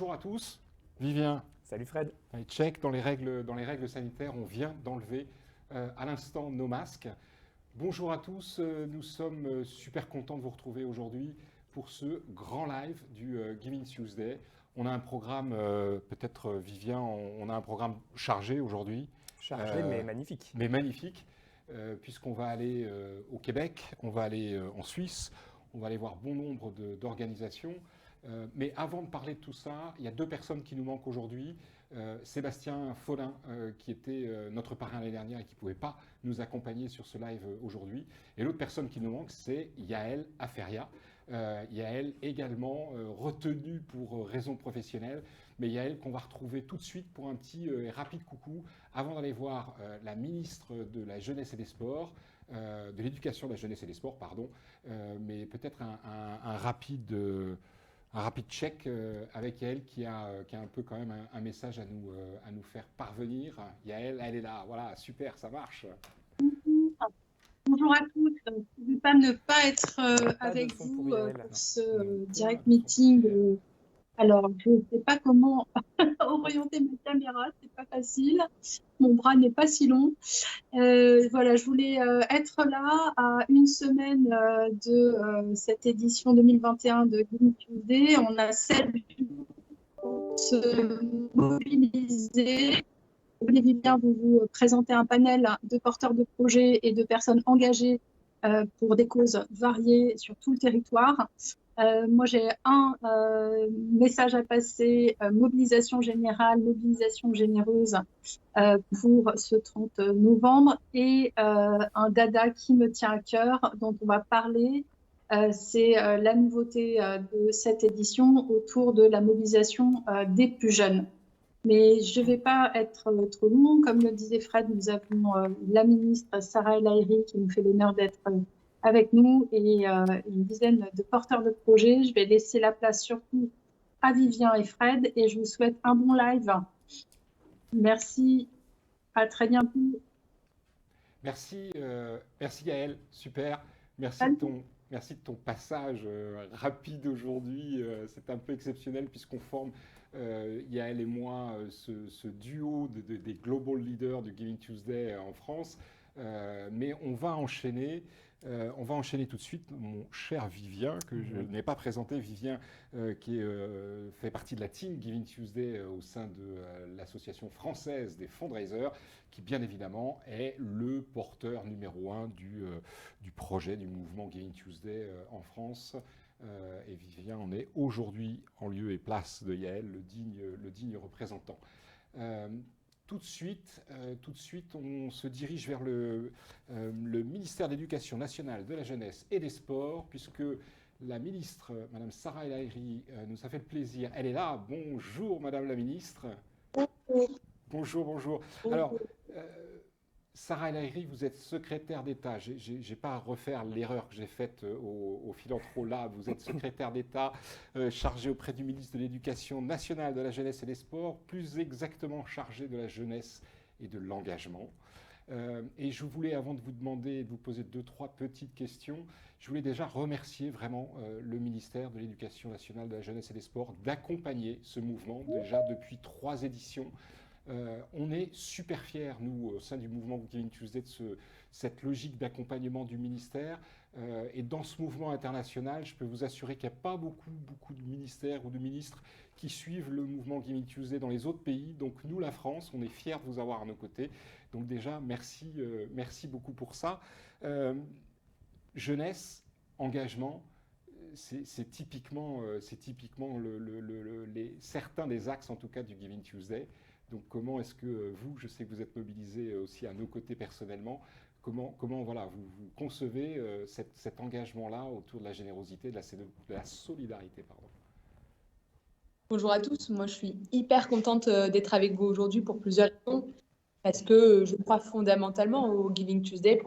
Bonjour à tous. Vivien, Salut Fred. check dans les règles sanitaires, on vient d'enlever à l'instant nos masques. Bonjour à tous, nous sommes super contents de vous retrouver aujourd'hui pour ce grand live du Giving Tuesday. On a un programme, peut-être Vivien, on a un programme chargé aujourd'hui. Chargé mais magnifique. Mais magnifique, puisqu'on va aller au Québec, on va aller en Suisse, on va aller voir bon nombre d'organisations. Mais avant de parler de tout ça, il y a deux personnes qui nous manquent aujourd'hui. Sébastien Follin, qui était notre parrain l'année dernière et qui ne pouvait pas nous accompagner sur ce live aujourd'hui. Et l'autre personne qui nous manque, c'est Yael Aferia. Yael également retenue pour raisons professionnelles, mais Yael qu'on va retrouver tout de suite pour un petit et rapide coucou avant d'aller voir la ministre de la Jeunesse et des Sports, de l'Éducation, de la Jeunesse et des Sports, pardon, mais peut-être un rapide check avec Yael qui a un peu quand même un message à nous faire parvenir. Yael, elle est là, voilà, super, ça marche. Bonjour à tous, je ne vais pas ne pas être avec vous pour ce direct meeting. Alors, je ne sais pas comment orienter ma caméra, c'est pas facile. Mon bras n'est pas si long. Voilà, je voulais être là à une semaine de cette édition 2021 de Giving Tuesday. On a 7 jours pour se mobiliser. Vivien, vous présentez un panel de porteurs de projets et de personnes engagées pour des causes variées sur tout le territoire. Moi, j'ai un message à passer, mobilisation générale, mobilisation généreuse pour ce 30 novembre et un dada qui me tient à cœur, dont on va parler. C'est la nouveauté de cette édition autour de la mobilisation des plus jeunes. Mais je ne vais pas être trop long. Comme le disait Fred, nous avons la ministre Sarah El Haïry qui nous fait l'honneur d'être avec nous et une dizaine de porteurs de projets. Je vais laisser la place surtout à Vivien et Fred et je vous souhaite un bon live. Merci, à très bientôt. Merci Yael, super. Merci de ton passage rapide aujourd'hui. C'est un peu exceptionnel puisqu'on forme Yael et moi ce duo des global leaders du Giving Tuesday en France. Mais on va enchaîner tout de suite, mon cher Vivien, que je n'ai pas présenté. Vivien, qui fait partie de la team Giving Tuesday au sein de l'association française des fundraisers, qui bien évidemment est le porteur numéro 1 du projet, du mouvement Giving Tuesday en France. Et Vivien en est aujourd'hui en lieu et place de Yael, le digne représentant. Tout de suite, on se dirige vers le ministère de l'Éducation nationale, de la jeunesse et des sports, puisque la ministre, Madame Sarah El Haïry, nous a fait le plaisir. Elle est là. Bonjour, Madame la ministre. Bonjour. Alors, Sarah El Haïry, vous êtes secrétaire d'État. Je n'ai pas à refaire l'erreur que j'ai faite au Philantro là. Vous êtes secrétaire d'État chargé auprès du ministre de l'Éducation nationale, de la jeunesse et des sports, plus exactement chargé de la jeunesse et de l'engagement. Et je voulais, avant de vous demander, de vous poser 2-3 petites questions, je voulais déjà remercier vraiment le ministère de l'Éducation nationale, de la jeunesse et des sports d'accompagner ce mouvement déjà depuis 3 éditions. On est super fiers, nous, au sein du mouvement Giving Tuesday, de cette logique d'accompagnement du ministère. Et dans ce mouvement international, je peux vous assurer qu'il n'y a pas beaucoup de ministères ou de ministres qui suivent le mouvement Giving Tuesday dans les autres pays. Donc nous, la France, on est fiers de vous avoir à nos côtés. Donc déjà, merci beaucoup pour ça. Jeunesse, engagement, c'est typiquement certains des axes, en tout cas, du Giving Tuesday. Donc comment est-ce que vous, je sais que vous êtes mobilisés aussi à nos côtés personnellement, comment voilà, vous concevez cet engagement-là autour de la générosité, de la solidarité, pardon. Bonjour à tous, moi je suis hyper contente d'être avec vous aujourd'hui pour plusieurs raisons. Parce que je crois fondamentalement au Giving Tuesday,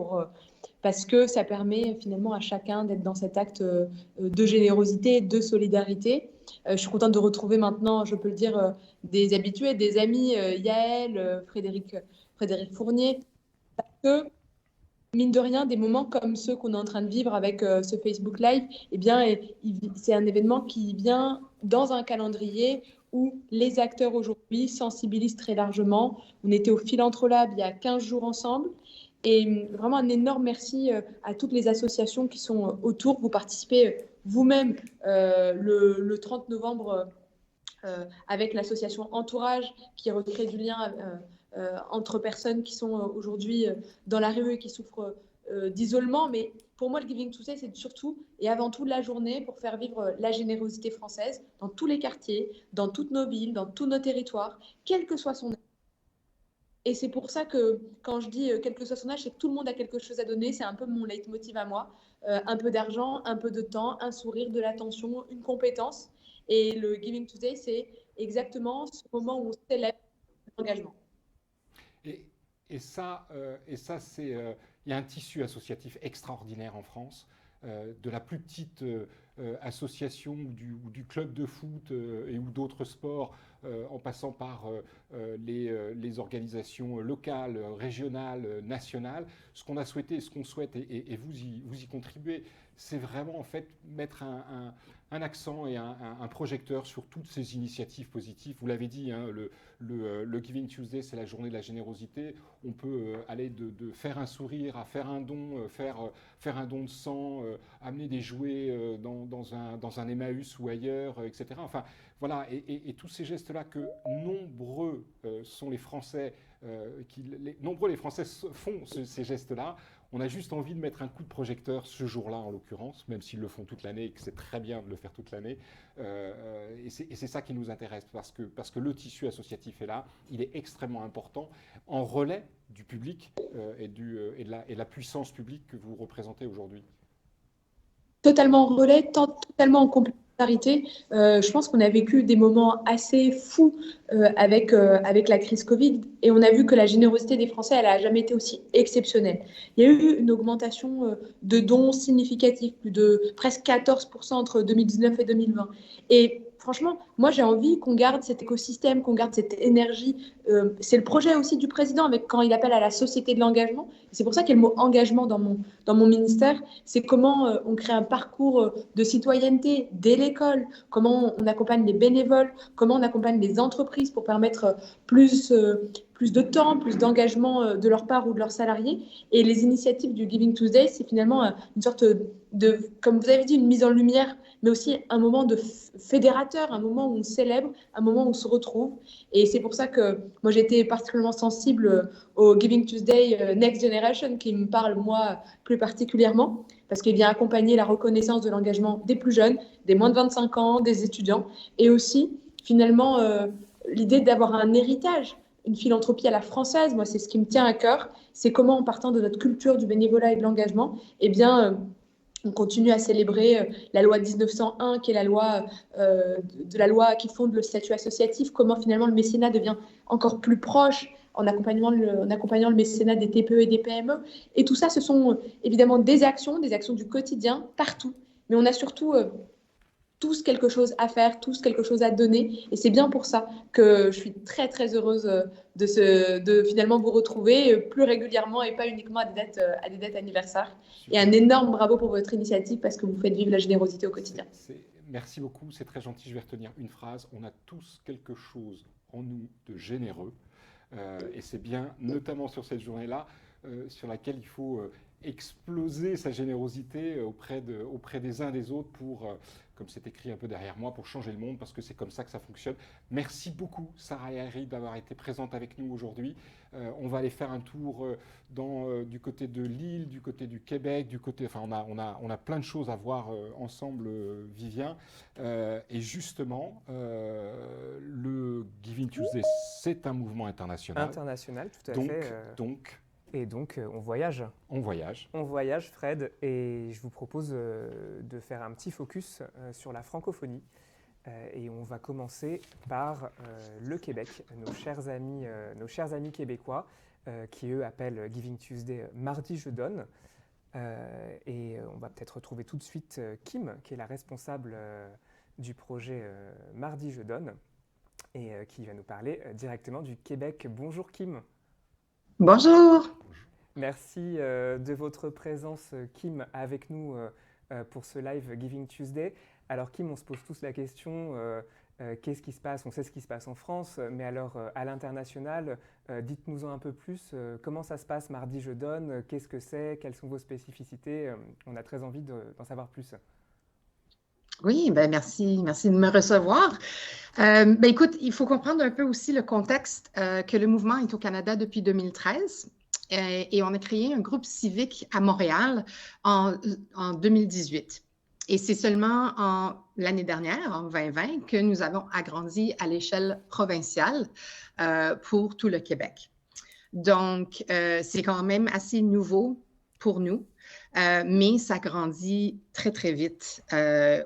parce que ça permet finalement à chacun d'être dans cet acte de générosité, de solidarité. Je suis contente de retrouver maintenant, je peux le dire, des habitués, des amis, Yael, Frédéric Fournier, parce que, mine de rien, des moments comme ceux qu'on est en train de vivre avec ce Facebook Live, eh bien, c'est un événement qui vient dans un calendrier où les acteurs aujourd'hui sensibilisent très largement. On était au Philanthrope il y a 15 jours ensemble. Et vraiment un énorme merci à toutes les associations qui sont autour. Vous participez vous-même le 30 novembre avec l'association Entourage qui recrée du lien entre personnes qui sont aujourd'hui dans la rue et qui souffrent d'isolement. Mais pour moi, le Giving Tuesday, c'est surtout et avant tout la journée pour faire vivre la générosité française dans tous les quartiers, dans toutes nos villes, dans tous nos territoires, quel que soit son âge. Et c'est pour ça que quand je dis quel que soit son âge, c'est que tout le monde a quelque chose à donner. C'est un peu mon leitmotiv à moi. Un peu d'argent, un peu de temps, un sourire, de l'attention, une compétence. Et le Giving Tuesday, c'est exactement ce moment où on célèbre l'engagement. Et ça, c'est, il y a un tissu associatif extraordinaire en France, de la plus petite association ou du club de foot et ou d'autres sports, en passant par les organisations locales, régionales, nationales. Ce qu'on a souhaité, ce qu'on souhaite, et vous y contribuez, c'est vraiment en fait mettre un accent et un projecteur sur toutes ces initiatives positives. Vous l'avez dit, hein, le Giving Tuesday, c'est la journée de la générosité. On peut aller de faire un sourire à faire un don, faire un don de sang, amener des jouets dans un Emmaüs ou ailleurs, etc. Enfin, voilà, et tous ces gestes-là que nombreux sont les Français, nombreux les Français font ces gestes-là. On a juste envie de mettre un coup de projecteur ce jour-là, en l'occurrence, même s'ils le font toute l'année et que c'est très bien de le faire toute l'année. Et c'est ça qui nous intéresse, parce que le tissu associatif est là, il est extrêmement important, en relais du public et de la puissance publique que vous représentez aujourd'hui. Totalement en relais, totalement en complémentarité. Je pense qu'on a vécu des moments assez fous avec la crise Covid et on a vu que la générosité des Français, elle n'a jamais été aussi exceptionnelle. Il y a eu une augmentation de dons significatifs, plus de presque 14% entre 2019 et 2020. Et franchement, moi j'ai envie qu'on garde cet écosystème, qu'on garde cette énergie. C'est le projet aussi du président avec quand il appelle à la société de l'engagement. C'est pour ça qu'il y a le mot engagement dans mon ministère. C'est comment on crée un parcours de citoyenneté dès l'école, comment on accompagne les bénévoles, comment on accompagne les entreprises pour permettre plus de temps, plus d'engagement de leur part ou de leurs salariés. Et les initiatives du Giving Tuesday, c'est finalement une sorte de, comme vous avez dit, une mise en lumière, mais aussi un moment de fédérateur, un moment où on célèbre, un moment où on se retrouve. Et c'est pour ça que moi, j'ai été particulièrement sensible au Giving Tuesday Next Generation, qui me parle, moi, plus particulièrement, parce qu'il vient accompagner la reconnaissance de l'engagement des plus jeunes, des moins de 25 ans, des étudiants, et aussi, finalement, l'idée d'avoir un héritage, une philanthropie à la française. Moi, c'est ce qui me tient à cœur, c'est comment, en partant de notre culture du bénévolat et de l'engagement, eh bien, on continue à célébrer la loi 1901, qui est la loi de la loi qui fonde le statut associatif, comment finalement le mécénat devient encore plus proche en accompagnant le mécénat des TPE et des PME. Et tout ça, ce sont évidemment des actions du quotidien, partout. Mais on a surtout tous quelque chose à faire, tous quelque chose à donner. Et c'est bien pour ça que je suis très, très heureuse de finalement vous retrouver plus régulièrement et pas uniquement à des dates anniversaires. Super. Et un énorme bravo pour votre initiative parce que vous faites vivre la générosité au quotidien. Merci beaucoup, c'est très gentil. Je vais retenir une phrase. On a tous quelque chose en nous de généreux. Et c'est bien, notamment sur cette journée-là, sur laquelle il faut exploser sa générosité auprès des uns des autres pour, comme c'est écrit un peu derrière moi, pour changer le monde, parce que c'est comme ça que ça fonctionne. Merci beaucoup, Sarah et Harry, d'avoir été présentes avec nous aujourd'hui. On va aller faire un tour du côté de Lille, du côté du Québec, enfin, on a plein de choses à voir ensemble, Vivien. Et justement, le Giving Tuesday, c'est un mouvement international. International, tout à fait. Et donc, on voyage. On voyage. On voyage, Fred, et je vous propose de faire un petit focus sur la francophonie. Et on va commencer par le Québec, nos chers amis québécois, qui eux appellent Giving Tuesday Mardi Je Donne. Et on va peut-être retrouver tout de suite Kim, qui est la responsable du projet Mardi Je Donne, et qui va nous parler directement du Québec. Bonjour Kim. Bonjour. Merci de votre présence, Kim, avec nous pour ce live Giving Tuesday. Alors Kim, on se pose tous la question, qu'est-ce qui se passe? On sait ce qui se passe en France, mais alors à l'international, dites-nous-en un peu plus. Comment ça se passe Mardi Je Donne? Qu'est-ce que c'est? Quelles sont vos spécificités? On a très envie d'en savoir plus. Oui, ben merci de me recevoir. Écoute, il faut comprendre un peu aussi le contexte que le mouvement est au Canada depuis 2013 et on a créé un groupe civique à Montréal en 2018. Et c'est seulement l'année dernière, en 2020, que nous avons agrandi à l'échelle provinciale pour tout le Québec. Donc, c'est quand même assez nouveau pour nous. Mais ça grandit très, très vite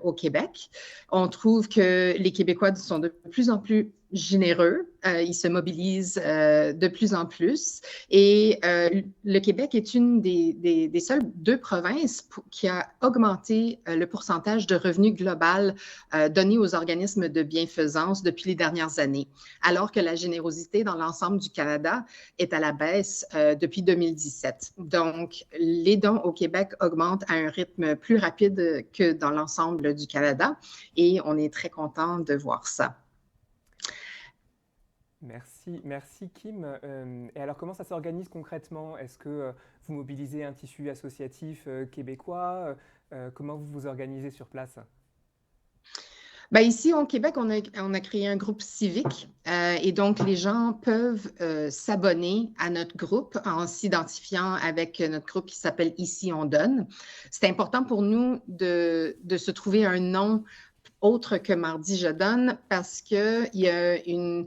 au Québec. On trouve que les Québécois sont de plus en plus généreux. Ils se mobilisent de plus en plus. Et le Québec est une des seules 2 provinces qui a augmenté le pourcentage de revenus global donné aux organismes de bienfaisance depuis les dernières années, alors que la générosité dans l'ensemble du Canada est à la baisse depuis 2017. Donc, les dons au Québec augmentent à un rythme plus rapide que dans l'ensemble du Canada et on est très content de voir ça. Merci Kim. Et alors, comment ça s'organise concrètement? Est-ce que vous mobilisez un tissu associatif québécois? Comment vous vous organisez sur place? Ici, au Québec, on a créé un groupe civique et donc les gens peuvent s'abonner à notre groupe en s'identifiant avec notre groupe qui s'appelle Ici on donne. C'est important pour nous de se trouver un nom autre que Mardi Je donne parce qu'il y a une...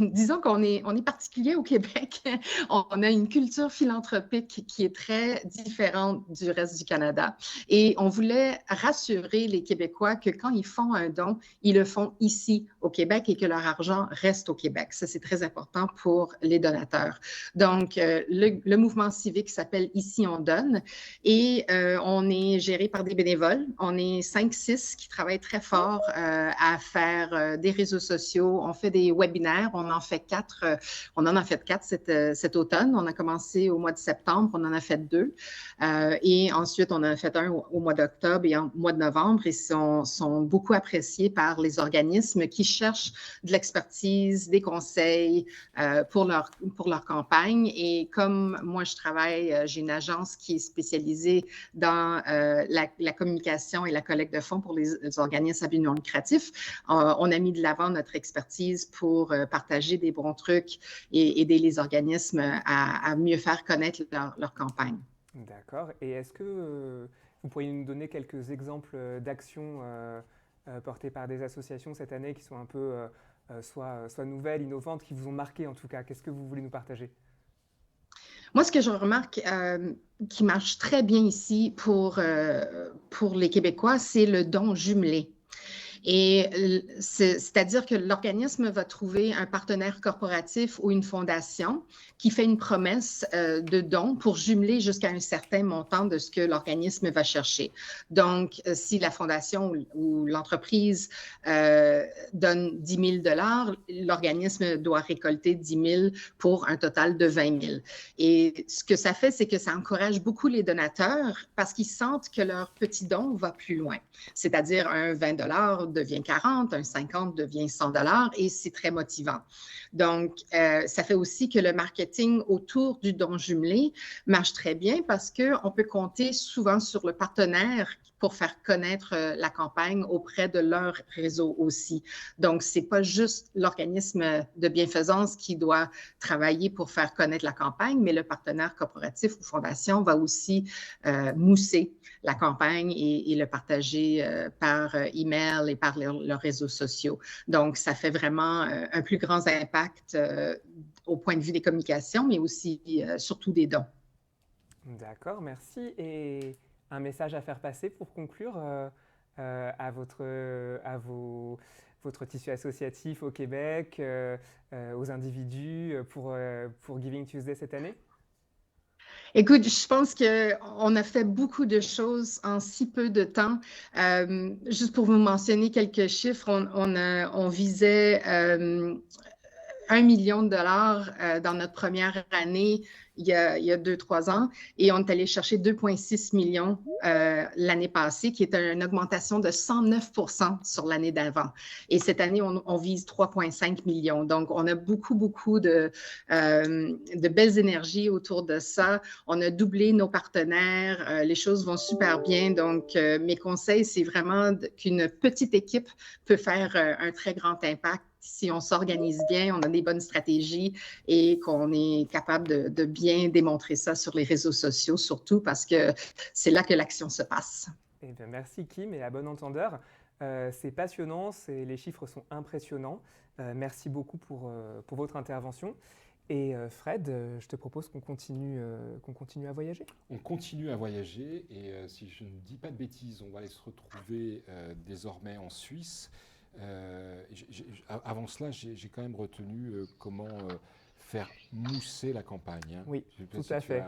disons qu'on est particulier au Québec. On a une culture philanthropique qui est très différente du reste du Canada. Et on voulait rassurer les Québécois que quand ils font un don, ils le font ici au Québec et que leur argent reste au Québec. Ça, c'est très important pour les donateurs. Donc, le mouvement civique s'appelle Ici on donne et on est géré par des bénévoles. On est 5-6 qui travaillent très fort à faire des réseaux sociaux. On fait des webinaires. On en fait 4. On en a fait 4 cet automne. On a commencé au mois de septembre. On en a fait 2. Et ensuite, on en a fait un au mois d'octobre et au mois de novembre. Et sont beaucoup appréciés par les organismes qui cherchent de l'expertise, des conseils pour leur campagne. Et comme moi, je travaille, j'ai une agence qui est spécialisée dans la communication et la collecte de fonds pour les organismes à but non lucratif. On a mis de l'avant notre expertise pour partager des bons trucs et aider les organismes à mieux faire connaître leur campagne. D'accord. Et est-ce que vous pourriez nous donner quelques exemples d'actions portées par des associations cette année qui sont un peu soit nouvelles, innovantes, qui vous ont marqué en tout cas? Qu'est-ce que vous voulez nous partager? Moi, ce que je remarque qui marche très bien ici pour les Québécois, c'est le don jumelé. Et c'est-à-dire que l'organisme va trouver un partenaire corporatif ou une fondation qui fait une promesse de don pour jumeler jusqu'à un certain montant de ce que l'organisme va chercher. Donc, si la fondation ou l'entreprise donne 10 000 $, l'organisme doit récolter 10 000 pour un total de 20 000. Et ce que ça fait, c'est que ça encourage beaucoup les donateurs parce qu'ils sentent que leur petit don va plus loin. C'est-à-dire un 20 $ devient 40, un 50 devient 100 $ et c'est très motivant. Donc, ça fait aussi que le marketing autour du don jumelé marche très bien parce qu'on peut compter souvent sur le partenaire pour faire connaître la campagne auprès de leur réseau aussi. Donc, ce n'est pas juste l'organisme de bienfaisance qui doit travailler pour faire connaître la campagne, mais le partenaire corporatif ou fondation va aussi mousser la campagne et le partager par email et par leurs réseaux sociaux. Donc, ça fait vraiment un plus grand impact au point de vue des communications, mais aussi surtout des dons. D'accord, merci. Et un message à faire passer pour conclure à votre tissu associatif au Québec, aux individus pour Giving Tuesday cette année? Écoute, je pense qu'on a fait beaucoup de choses en si peu de temps. Juste pour vous mentionner quelques chiffres, on visait 1 million de dollars dans notre première année il y a 2-3 ans, et on est allé chercher 2,6 millions l'année passée, qui est une augmentation de 109% sur l'année d'avant. Et cette année, on vise 3,5 millions. Donc, on a beaucoup de belles énergies autour de ça. On a doublé nos partenaires. Les choses vont super bien. Donc, mes conseils, c'est vraiment qu'une petite équipe peut faire un très grand impact si on s'organise bien, on a des bonnes stratégies et qu'on est capable de bien démontrer ça sur les réseaux sociaux, surtout parce que c'est là que l'action se passe. Eh bien, merci Kim, et à bon entendeur. C'est passionnant, les chiffres sont impressionnants. Merci beaucoup pour votre intervention. Et Fred, je te propose qu'on continue à voyager. On continue à voyager et si je ne dis pas de bêtises, on va aller se retrouver désormais en Suisse. Avant cela, j'ai quand même retenu comment faire mousser la campagne. Hein. Oui, tout à fait.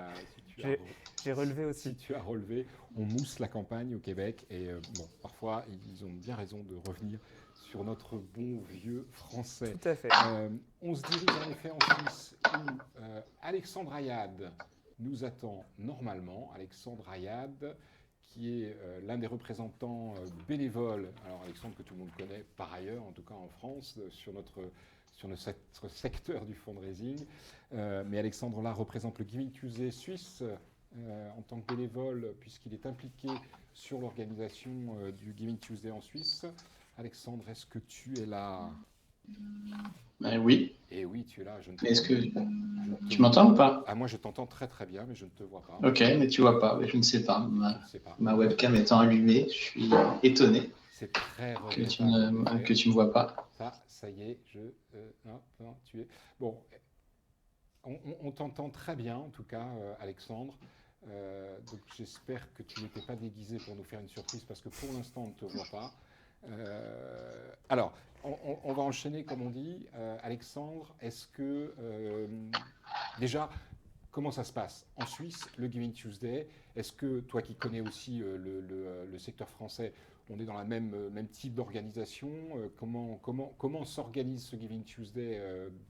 J'ai relevé aussi. Si tu as relevé, on mousse la campagne au Québec et bon, parfois ils ont bien raison de revenir sur notre bon vieux français. Tout à fait. On se dirige en effet en Suisse où Alexandre Ayad nous attend normalement. Alexandre Ayad, qui est l'un des représentants bénévoles, alors Alexandre que tout le monde connaît par ailleurs, en tout cas en France, sur notre secteur du fundraising. Mais Alexandre là représente le Giving Tuesday suisse en tant que bénévole, puisqu'il est impliqué sur l'organisation du Giving Tuesday en Suisse. Alexandre, est-ce que tu es là ? Oui. Et oui, tu es là. Est-ce que tu m'entends ou pas ? Moi, je t'entends très très bien, mais je ne te vois pas. Ok, mais tu vois pas. Je ne sais pas. Ma webcam étant allumée, je suis étonné C'est très que tu ne me vois pas. Ça y est, non, tu es... Bon, on t'entend très bien, en tout cas, Alexandre. Donc, j'espère que tu n'étais pas déguisé pour nous faire une surprise, parce que pour l'instant, on ne te voit pas. Alors, on va enchaîner, comme on dit. Alexandre, est-ce que... déjà, comment ça se passe en Suisse, le Giving Tuesday? Est-ce que, toi qui connais aussi le secteur français, on est dans la même type d'organisation? Comment s'organise ce Giving Tuesday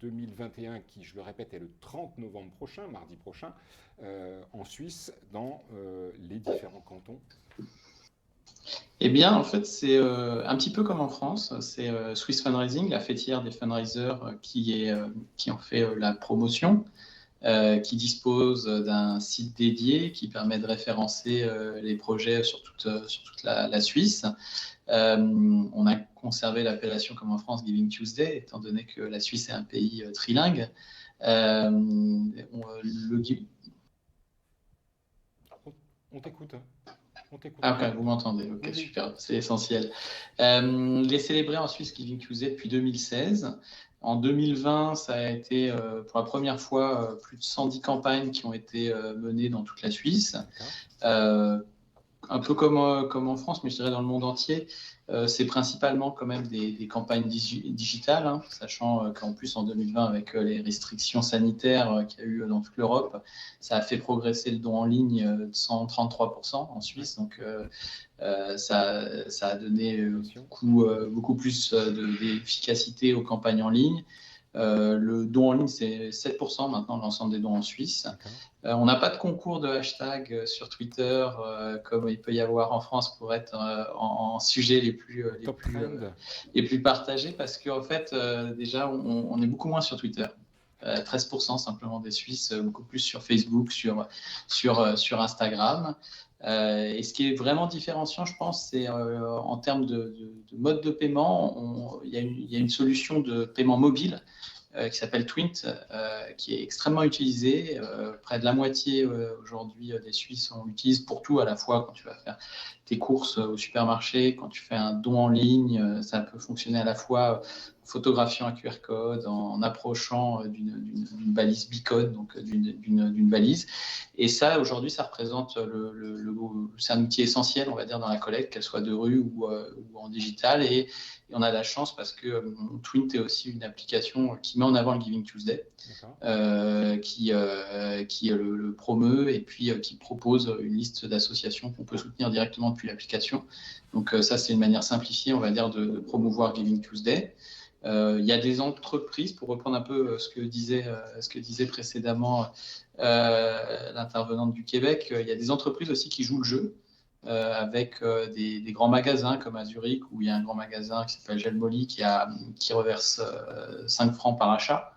2021, qui, je le répète, est le 30 novembre prochain, mardi prochain, en Suisse, dans les différents cantons? Eh bien, en fait, c'est un petit peu comme en France. C'est Swiss Fundraising, la fêtière des fundraisers, qui en fait la promotion, qui dispose d'un site dédié qui permet de référencer les projets sur toute la Suisse. On a conservé l'appellation comme en France Giving Tuesday, étant donné que la Suisse est un pays trilingue. On t'écoute. Ah, ok, vous m'entendez, ok, super, c'est essentiel. Les célébrer en Suisse Giving Tuesday depuis 2016. En 2020, ça a été pour la première fois plus de 110 campagnes qui ont été menées dans toute la Suisse. Un peu comme en France, mais je dirais dans le monde entier. C'est principalement quand même des campagnes digitales, hein, sachant qu'en plus en 2020, avec les restrictions sanitaires qu'il y a eu dans toute l'Europe, ça a fait progresser le don en ligne de 133% en Suisse. Donc ça a donné beaucoup plus d'efficacité aux campagnes en ligne. Le don en ligne, c'est 7% maintenant, l'ensemble des dons en Suisse. On n'a pas de concours de hashtag sur Twitter comme il peut y avoir en France pour être en sujet les plus partagés, parce qu'en fait, déjà, on est beaucoup moins sur Twitter. 13% simplement des Suisses, beaucoup plus sur Facebook, sur Instagram. Et ce qui est vraiment différenciant, je pense, c'est en termes de mode de paiement, il y a une solution de paiement mobile qui s'appelle Twint, qui est extrêmement utilisée. Près de la moitié aujourd'hui des Suisses l'utilisent pour tout, à la fois quand tu vas faire tes courses au supermarché, quand tu fais un don en ligne, ça peut fonctionner à la fois en photographiant un QR code, en approchant d'une balise beacon, donc d'une balise. Et ça, aujourd'hui, ça représente c'est un outil essentiel, on va dire, dans la collecte, qu'elle soit de rue ou en digital. Et on a la chance parce que Twint est aussi une application qui met en avant le Giving Tuesday, qui le promeut et puis qui propose une liste d'associations qu'on peut soutenir directement depuis l'application. Donc ça, c'est une manière simplifiée, on va dire, de promouvoir Giving Tuesday. Il y a des entreprises, pour reprendre un peu ce que disait précédemment l'intervenante du Québec, il y a des entreprises aussi qui jouent le jeu avec des grands magasins comme à Zurich, où il y a un grand magasin qui s'appelle Jelmoli qui reverse 5 francs par achat.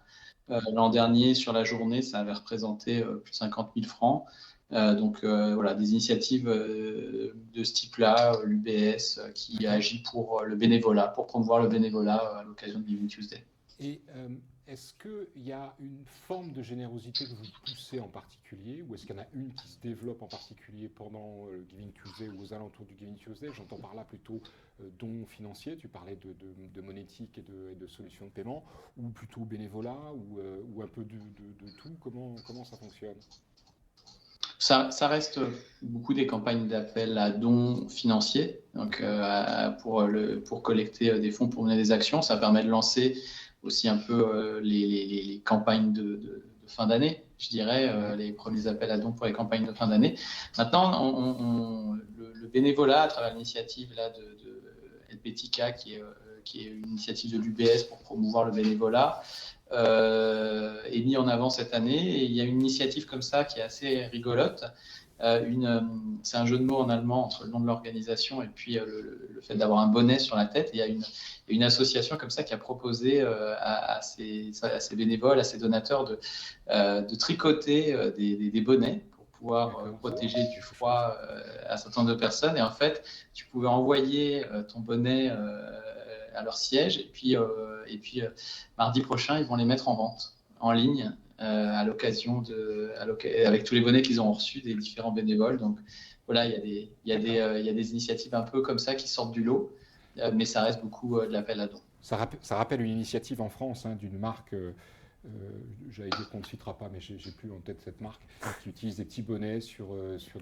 L'an dernier, sur la journée, ça avait représenté plus de 50 000 francs. Donc voilà, des initiatives de ce type-là, l'UBS qui agit pour le bénévolat, pour promouvoir le bénévolat à l'occasion de Giving Tuesday. Et est-ce qu'il y a une forme de générosité que vous poussez en particulier, ou est-ce qu'il y en a une qui se développe en particulier pendant le Giving Tuesday ou aux alentours du Giving Tuesday? J'entends par là plutôt dons financiers, tu parlais de monétique et de solutions de paiement, ou plutôt bénévolat, ou un peu de tout. Comment ça fonctionne? Ça reste beaucoup des campagnes d'appel à dons financiers, donc pour collecter des fonds pour mener des actions. Ça permet de lancer aussi un peu les campagnes de fin d'année, je dirais, les premiers appels à dons pour les campagnes de fin d'année. Maintenant, le bénévolat à travers l'initiative là de LPTK, qui est une initiative de l'UBS pour promouvoir le bénévolat, est mis en avant cette année. Et il y a une initiative comme ça qui est assez rigolote. C'est un jeu de mots en allemand entre le nom de l'organisation et puis le fait d'avoir un bonnet sur la tête. Et il y a une association comme ça qui a proposé à ses bénévoles, à ses donateurs de tricoter des bonnets pour pouvoir protéger du froid un certain nombre de personnes. Et en fait, tu pouvais envoyer ton bonnet à leur siège et puis mardi prochain, ils vont les mettre en vente en ligne à l'occasion avec tous les bonnets qu'ils ont reçus des différents bénévoles. Donc voilà, il y a des initiatives un peu comme ça qui sortent du lot, mais ça reste beaucoup de l'appel à dons. Ça rappelle une initiative en France d'une marque, j'allais dire qu'on ne citera pas, mais j'ai plus en tête cette marque, qui utilise des petits bonnets sur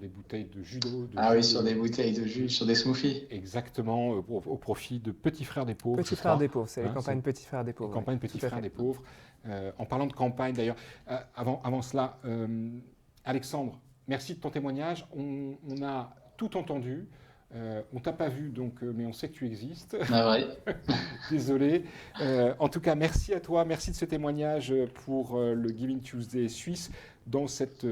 des bouteilles de jus d'eau. Sur des bouteilles de jus, sur des smoothies. Exactement, au profit de Petits Frères des Pauvres. Petits Frères des Pauvres, c'est les campagnes Petits Frères des Pauvres. Campagne Petits Frères des Pauvres. En parlant de campagne, d'ailleurs, avant cela, Alexandre, merci de ton témoignage. On a tout entendu. On t'a pas vu, mais on sait que tu existes. Ah ouais. Désolé. En tout cas, merci à toi. Merci de ce témoignage pour le Giving Tuesday suisse dans cette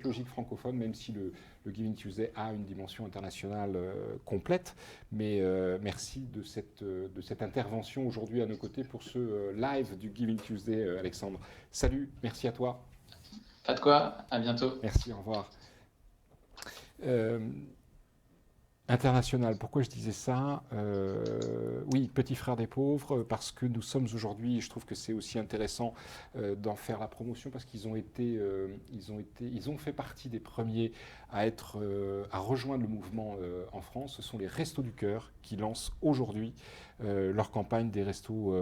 logique francophone, même si le Giving Tuesday a une dimension internationale complète. Mais merci de cette intervention aujourd'hui à nos côtés pour ce live du Giving Tuesday, Alexandre. Salut, merci à toi. Pas de quoi, à bientôt. Merci, au revoir. International, pourquoi je disais ça? Oui, Petit Frère des Pauvres, parce que nous sommes aujourd'hui, et je trouve que c'est aussi intéressant d'en faire la promotion, parce qu'ils ont fait partie des premiers à rejoindre le mouvement en France. Ce sont les Restos du Cœur qui lancent aujourd'hui leur campagne des restos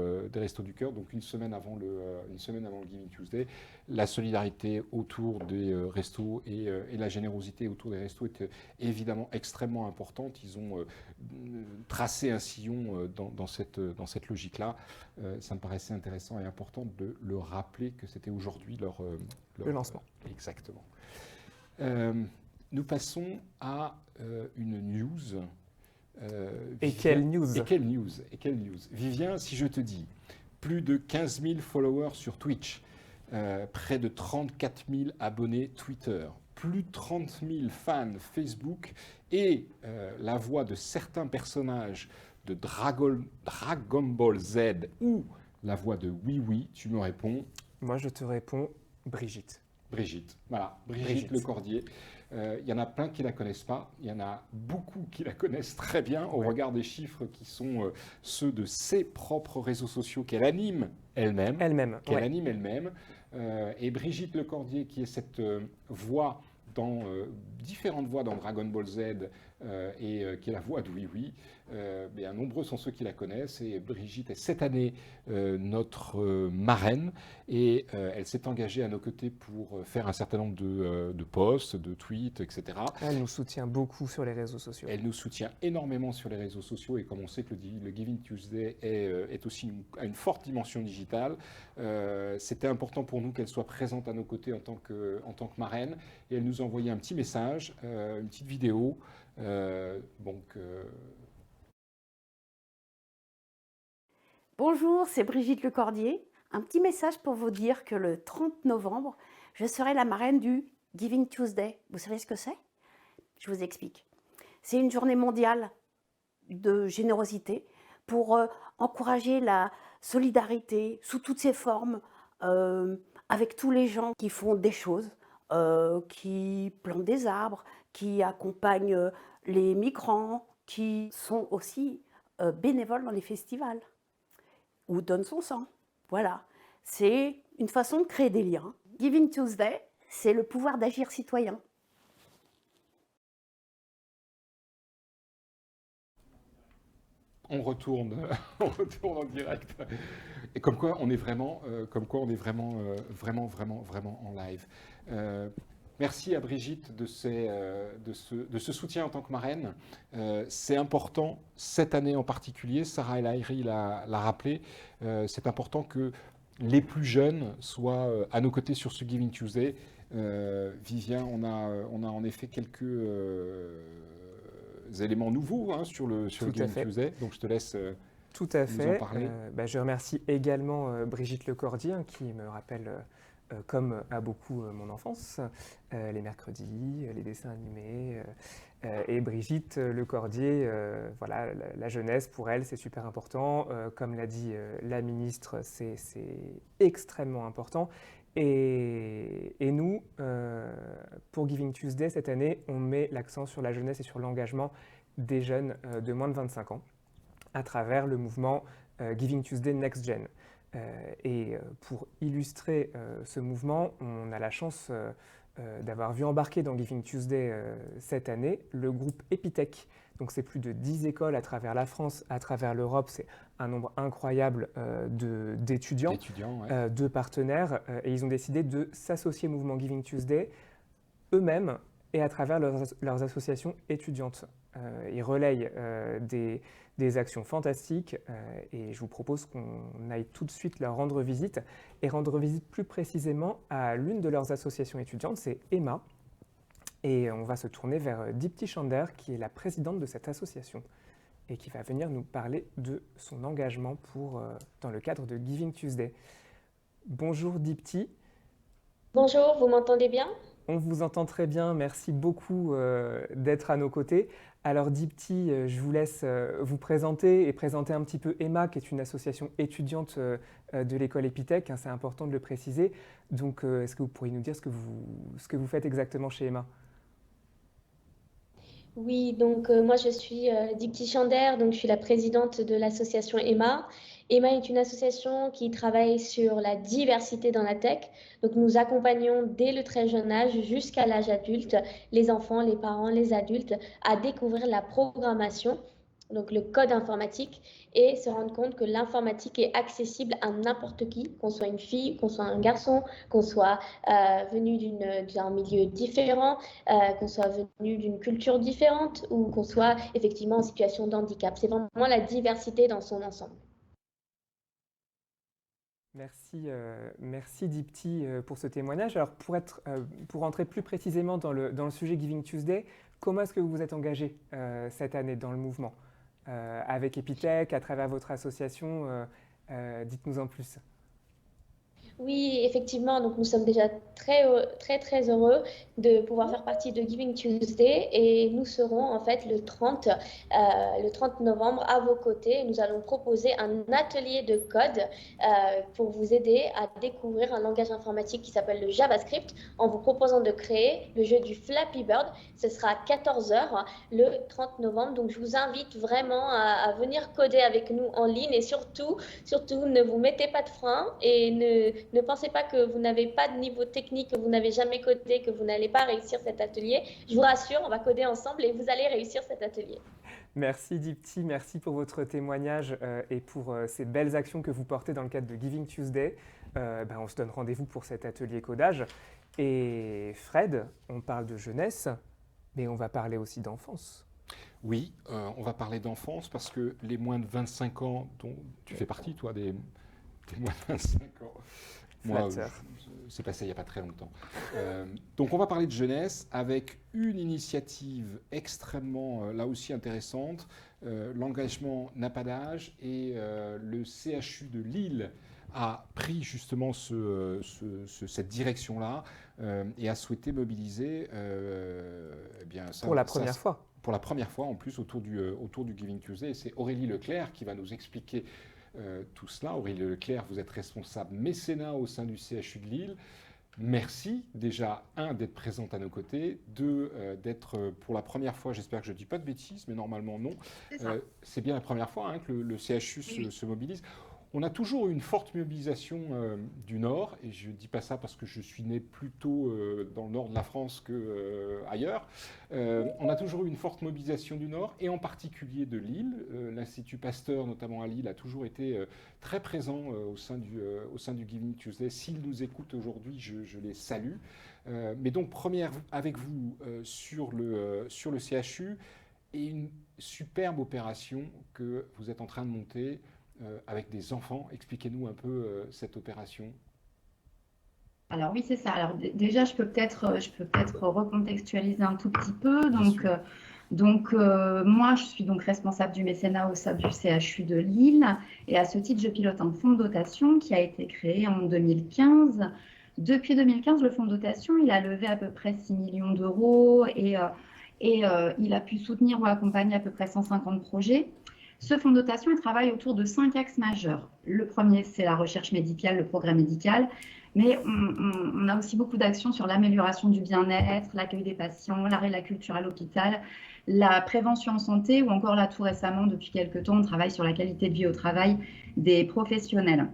du cœur. Donc une semaine avant le Giving Tuesday, la solidarité autour des restos et la générosité autour des restos est évidemment extrêmement importante. Ils ont tracé un sillon dans cette logique-là. Ça me paraissait intéressant et important de le rappeler que c'était aujourd'hui leur lancement. Exactement. Nous passons à une news. Et quelle news? Vivien, si je te dis plus de 15 000 followers sur Twitch, près de 34 000 abonnés Twitter, plus de 30 000 fans Facebook et la voix de certains personnages de Dragon Ball Z ou la voix de Oui Oui, tu me réponds? Moi, je te réponds Brigitte. Voilà, Brigitte Lecordier. Il y en a plein qui ne la connaissent pas, il y en a beaucoup qui la connaissent très bien au regard des chiffres qui sont ceux de ses propres réseaux sociaux qu'elle anime elle-même. Et Brigitte Lecordier, qui est cette voix différentes voix dans Dragon Ball Z et qui est la voix de Oui Oui. Bien, nombreux sont ceux qui la connaissent et Brigitte est cette année notre marraine et elle s'est engagée à nos côtés pour faire un certain nombre de posts, de tweets, etc. Elle nous soutient beaucoup sur les réseaux sociaux. Elle nous soutient énormément sur les réseaux sociaux et comme on sait que le Giving Tuesday est aussi à une forte dimension digitale, c'était important pour nous qu'elle soit présente à nos côtés en tant que marraine et elle nous a envoyé un petit message, une petite vidéo. Bonjour, c'est Brigitte Lecordier. Un petit message pour vous dire que le 30 novembre, je serai la marraine du Giving Tuesday. Vous savez ce que c'est? Je vous explique. C'est une journée mondiale de générosité pour encourager la solidarité sous toutes ses formes avec tous les gens qui font des choses, qui plantent des arbres, qui accompagnent les migrants, qui sont aussi bénévoles dans les festivals ou donnent son sang. Voilà, c'est une façon de créer des liens. Giving Tuesday, c'est le pouvoir d'agir citoyen. On retourne en direct. Et comme quoi on est vraiment, vraiment en live. Merci à Brigitte de ce soutien en tant que marraine. C'est important, cette année en particulier, Sarah El Haïry l'a rappelé, c'est important que les plus jeunes soient à nos côtés sur ce Giving Tuesday. Vivien, on a en effet quelques éléments nouveaux sur le Giving Tuesday, donc je te laisse tout à fait. En parler. Je remercie également Brigitte Lecordier qui me rappelle, comme à beaucoup mon enfance, les mercredis, les dessins animés. Et Brigitte Lecordier, voilà, la jeunesse pour elle c'est super important. Comme l'a dit la ministre, c'est extrêmement important. Et nous, pour Giving Tuesday, cette année, on met l'accent sur la jeunesse et sur l'engagement des jeunes de moins de 25 ans à travers le mouvement Giving Tuesday Next Gen. Et pour illustrer ce mouvement, on a la chance d'avoir vu embarquer dans Giving Tuesday cette année le groupe Epitech. Donc c'est plus de 10 écoles à travers la France, à travers l'Europe. C'est un nombre incroyable d'étudiants, ouais. De partenaires. Et ils ont décidé de s'associer au mouvement Giving Tuesday eux-mêmes et à travers leurs associations étudiantes. Ils relayent des actions fantastiques et je vous propose qu'on aille tout de suite leur rendre visite et rendre visite plus précisément à l'une de leurs associations étudiantes, c'est Emma. Et on va se tourner vers Deepti Chander, qui est la présidente de cette association et qui va venir nous parler de son engagement dans le cadre de Giving Tuesday. Bonjour Deepti. Bonjour, vous m'entendez bien ? On vous entend très bien, merci beaucoup d'être à nos côtés. Alors Deepti, je vous laisse vous présenter et présenter un petit peu Emma, qui est une association étudiante de l'école Epitech, c'est important de le préciser. Donc est-ce que vous pourriez nous dire ce que vous faites exactement chez Emma ? Oui, donc moi je suis Deepti Chander, donc je suis la présidente de l'association Emma. Emma est une association qui travaille sur la diversité dans la tech. Donc nous accompagnons dès le très jeune âge jusqu'à l'âge adulte, les enfants, les parents, les adultes, à découvrir la programmation, donc le code informatique, et se rendre compte que l'informatique est accessible à n'importe qui, qu'on soit une fille, qu'on soit un garçon, qu'on soit venu d'un milieu différent, qu'on soit venu d'une culture différente ou qu'on soit effectivement en situation de handicap. C'est vraiment la diversité dans son ensemble. Merci Deepti pour ce témoignage. Alors pour entrer plus précisément dans le sujet Giving Tuesday, comment est-ce que vous vous êtes engagé cette année dans le mouvement avec Epitech, à travers votre association, dites-nous en plus. Oui, effectivement, donc nous sommes déjà très heureux de pouvoir faire partie de Giving Tuesday et nous serons en fait le 30 novembre à vos côtés. Nous allons proposer un atelier de code pour vous aider à découvrir un langage informatique qui s'appelle le JavaScript en vous proposant de créer le jeu du Flappy Bird. Ce sera à 14h le 30 novembre, donc je vous invite vraiment à venir coder avec nous en ligne et surtout, ne vous mettez pas de frein et ne pensez pas que vous n'avez pas de niveau technique, que vous n'avez jamais codé, que vous n'allez pas réussir cet atelier. Je vous rassure, on va coder ensemble et vous allez réussir cet atelier. Merci Deepti, merci pour votre témoignage et pour ces belles actions que vous portez dans le cadre de Giving Tuesday. On se donne rendez-vous pour cet atelier codage. Et Fred, on parle de jeunesse, mais on va parler aussi d'enfance. Oui, on va parler d'enfance parce que les moins de 25 ans, dont tu fais partie, toi, des moins de 25 ans, moi, c'est passé il n'y a pas très longtemps. Donc on va parler de jeunesse avec une initiative extrêmement, là aussi intéressante, l'engagement n'a pas d'âge et le CHU de Lille a pris justement cette direction-là et a souhaité mobiliser pour la première fois. Pour la première fois en plus autour du Giving Tuesday. Et c'est Aurélie Leclerc qui va nous expliquer tout cela. Aurélie Leclerc, vous êtes responsable mécénat au sein du CHU de Lille. Merci déjà, d'être présente à nos côtés, d'être pour la première fois, j'espère que je ne dis pas de bêtises, mais normalement non, c'est bien la première fois que le CHU se mobilise. On a toujours eu une forte mobilisation du Nord, et je ne dis pas ça parce que je suis né plutôt dans le nord de la France qu'ailleurs. On a toujours eu une forte mobilisation du Nord, et en particulier de Lille. L'Institut Pasteur, notamment à Lille, a toujours été très présent au sein du Giving Tuesday. S'ils nous écoutent aujourd'hui, je les salue. Mais donc, première avec vous sur le CHU, et une superbe opération que vous êtes en train de monter avec des enfants. Expliquez-nous un peu cette opération. Alors oui, c'est ça. Alors déjà, je peux peut-être recontextualiser un tout petit peu. Donc, moi, je suis donc responsable du mécénat au sein du CHU de Lille. Et à ce titre, je pilote un fonds de dotation qui a été créé en 2015. Depuis 2015, le fonds de dotation, il a levé à peu près 6 millions d'euros et il a pu soutenir ou accompagner à peu près 150 projets. Ce fonds de dotation, il travaille autour de 5 axes majeurs. Le premier, c'est la recherche médicale, le progrès médical, mais on a aussi beaucoup d'actions sur l'amélioration du bien-être, l'accueil des patients, l'arrêt de la culture à l'hôpital, la prévention en santé, ou encore là, tout récemment, depuis quelques temps, on travaille sur la qualité de vie au travail des professionnels.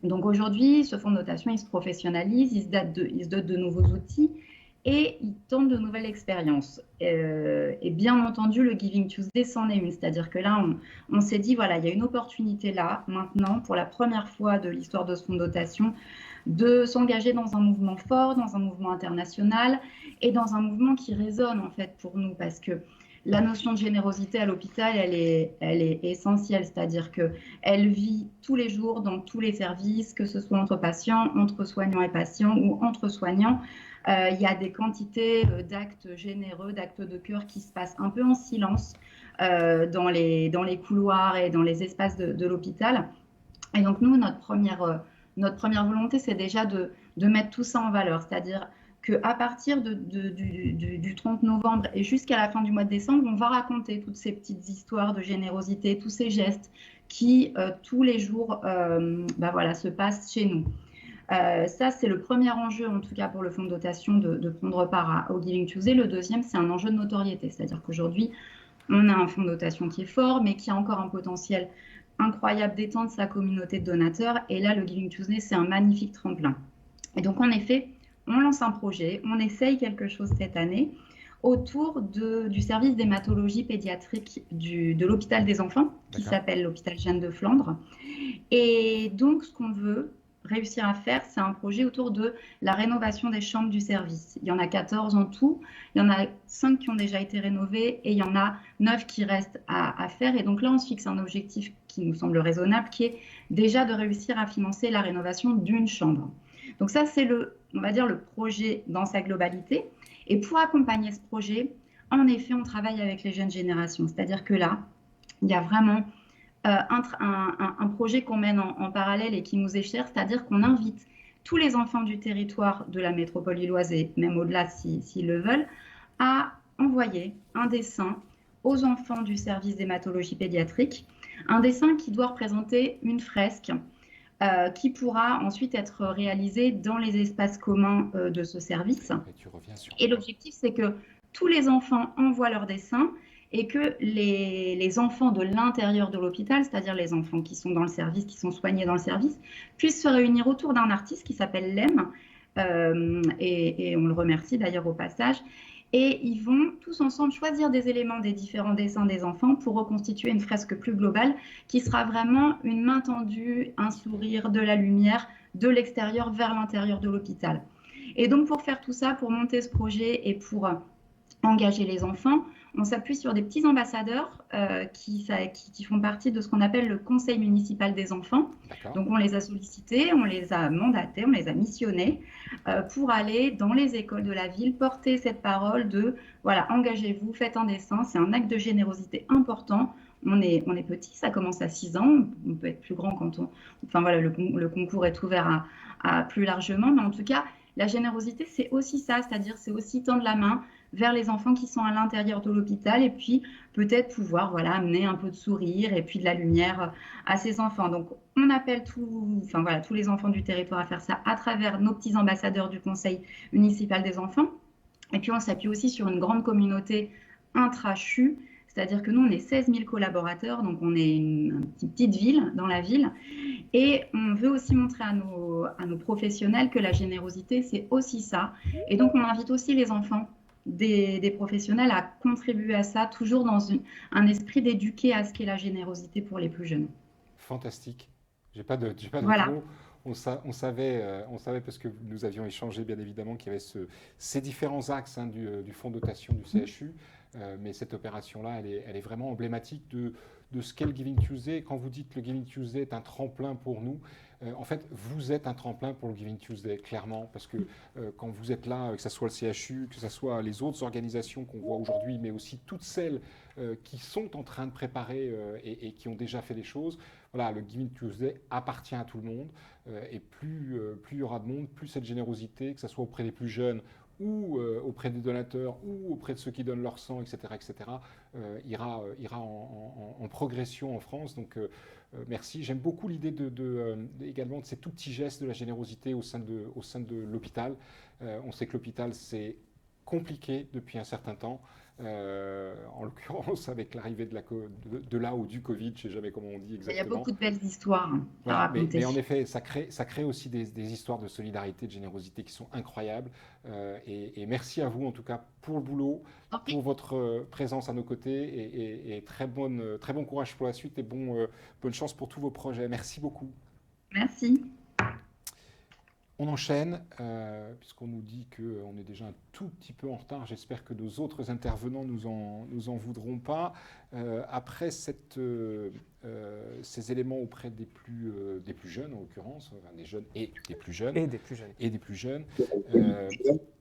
Donc aujourd'hui, ce fonds de dotation, il se professionnalise, il se dote de nouveaux outils, et il tente de nouvelles expériences. Et bien entendu, le Giving Tuesday, c'en est une. C'est-à-dire que là, on s'est dit, voilà, il y a une opportunité là, maintenant, pour la première fois de l'histoire de ce fonds de dotation, de s'engager dans un mouvement fort, dans un mouvement international, et dans un mouvement qui résonne, en fait, pour nous, parce que la notion de générosité à l'hôpital, elle est essentielle. C'est-à-dire qu'elle vit tous les jours dans tous les services, que ce soit entre patients, entre soignants et patients, ou entre soignants. Il y a des quantités d'actes généreux, d'actes de cœur qui se passent un peu en silence dans les couloirs et dans les espaces de l'hôpital. Et donc nous, notre première volonté, c'est déjà de mettre tout ça en valeur. C'est-à-dire qu'à partir du 30 novembre et jusqu'à la fin du mois de décembre, on va raconter toutes ces petites histoires de générosité, tous ces gestes qui, tous les jours, se passent chez nous. Ça, c'est le premier enjeu, en tout cas pour le fonds de dotation, de prendre part au Giving Tuesday. Le deuxième, c'est un enjeu de notoriété. C'est-à-dire qu'aujourd'hui, on a un fonds de dotation qui est fort, mais qui a encore un potentiel incroyable d'étendre sa communauté de donateurs. Et là, le Giving Tuesday, c'est un magnifique tremplin. Et donc, en effet, on lance un projet, on essaye quelque chose cette année autour du service d'hématologie pédiatrique de l'hôpital des enfants, qui s'appelle l'hôpital Jeanne de Flandre. Et donc, ce qu'on veut réussir à faire, c'est un projet autour de la rénovation des chambres du service. Il y en a 14 en tout, il y en a 5 qui ont déjà été rénovées et il y en a 9 qui restent à faire. Et donc là, on se fixe un objectif qui nous semble raisonnable, qui est déjà de réussir à financer la rénovation d'une chambre. Donc ça, c'est on va dire le projet dans sa globalité. Et pour accompagner ce projet, en effet, on travaille avec les jeunes générations. C'est-à-dire que là, il y a vraiment un projet qu'on mène en parallèle et qui nous est cher, c'est-à-dire qu'on invite tous les enfants du territoire de la métropole lilloise et même au-delà s'ils le veulent, à envoyer un dessin aux enfants du service d'hématologie pédiatrique, un dessin qui doit représenter une fresque qui pourra ensuite être réalisée dans les espaces communs de ce service. Et l'objectif, c'est que tous les enfants envoient leur dessin et que les enfants de l'intérieur de l'hôpital, c'est-à-dire les enfants qui sont dans le service, qui sont soignés dans le service, puissent se réunir autour d'un artiste qui s'appelle Lem, et on le remercie d'ailleurs au passage, et ils vont tous ensemble choisir des éléments des différents dessins des enfants pour reconstituer une fresque plus globale qui sera vraiment une main tendue, un sourire, de la lumière, de l'extérieur vers l'intérieur de l'hôpital. Et donc pour faire tout ça, pour monter ce projet et pour engager les enfants, on s'appuie sur des petits ambassadeurs qui font partie de ce qu'on appelle le conseil municipal des enfants. Donc on les a sollicités, on les a mandatés, on les a missionnés pour aller dans les écoles de la ville, porter cette parole de voilà, engagez-vous, faites un dessin, c'est un acte de générosité important. on est petit, ça commence à 6 ans, on peut être plus grand quand enfin voilà, le concours est ouvert à plus largement, mais en tout cas, la générosité, c'est aussi ça, c'est-à-dire c'est aussi tendre la main vers les enfants qui sont à l'intérieur de l'hôpital et puis peut-être pouvoir voilà, amener un peu de sourire et puis de la lumière à ces enfants. Donc on appelle enfin, voilà, tous les enfants du territoire à faire ça à travers nos petits ambassadeurs du Conseil municipal des enfants. Et puis on s'appuie aussi sur une grande communauté intra-CHU, c'est-à-dire que nous, on est 16 000 collaborateurs, donc on est une petite ville dans la ville. Et on veut aussi montrer à nos professionnels que la générosité, c'est aussi ça. Et donc, on invite aussi les enfants des professionnels à contribuer à ça, toujours dans un esprit d'éduquer à ce qu'est la générosité pour les plus jeunes. Fantastique. J'ai pas de Voilà. mots. On savait parce que nous avions échangé bien évidemment qu'il y avait ces différents axes hein, du fonds de dotation du CHU, mais cette opération-là, elle est vraiment emblématique de ce qu'est le Giving Tuesday. Quand vous dites que le Giving Tuesday est un tremplin pour nous, en fait, vous êtes un tremplin pour le Giving Tuesday, clairement, parce que quand vous êtes là, que ce soit le CHU, que ce soit les autres organisations qu'on voit aujourd'hui, mais aussi toutes celles qui sont en train de préparer et qui ont déjà fait les choses, voilà, le Giving Tuesday appartient à tout le monde, et plus il y aura de monde, plus cette générosité, que ce soit auprès des plus jeunes ou auprès des donateurs ou auprès de ceux qui donnent leur sang, etc., ira en progression en France. Donc merci. J'aime beaucoup l'idée également de ces tout petits gestes de la générosité au sein de l'hôpital. On sait que l'hôpital, c'est compliqué depuis un certain temps. En l'occurrence, avec l'arrivée de là ou du Covid, je ne sais jamais comment on dit exactement. Il y a beaucoup de belles histoires à raconter. Mais en effet, ça crée aussi des histoires de solidarité, de générosité qui sont incroyables. Et merci à vous, en tout cas, pour le boulot, pour votre présence à nos côtés. Et très bon courage pour la suite et bonne chance pour tous vos projets. Merci beaucoup. Merci. On enchaîne, puisqu'on nous dit qu'on est déjà un tout petit peu en retard. J'espère que nos autres intervenants nous en voudront pas. Après ces éléments auprès des plus jeunes, en l'occurrence, enfin, des jeunes et des plus jeunes. Et des plus jeunes. Et des plus jeunes.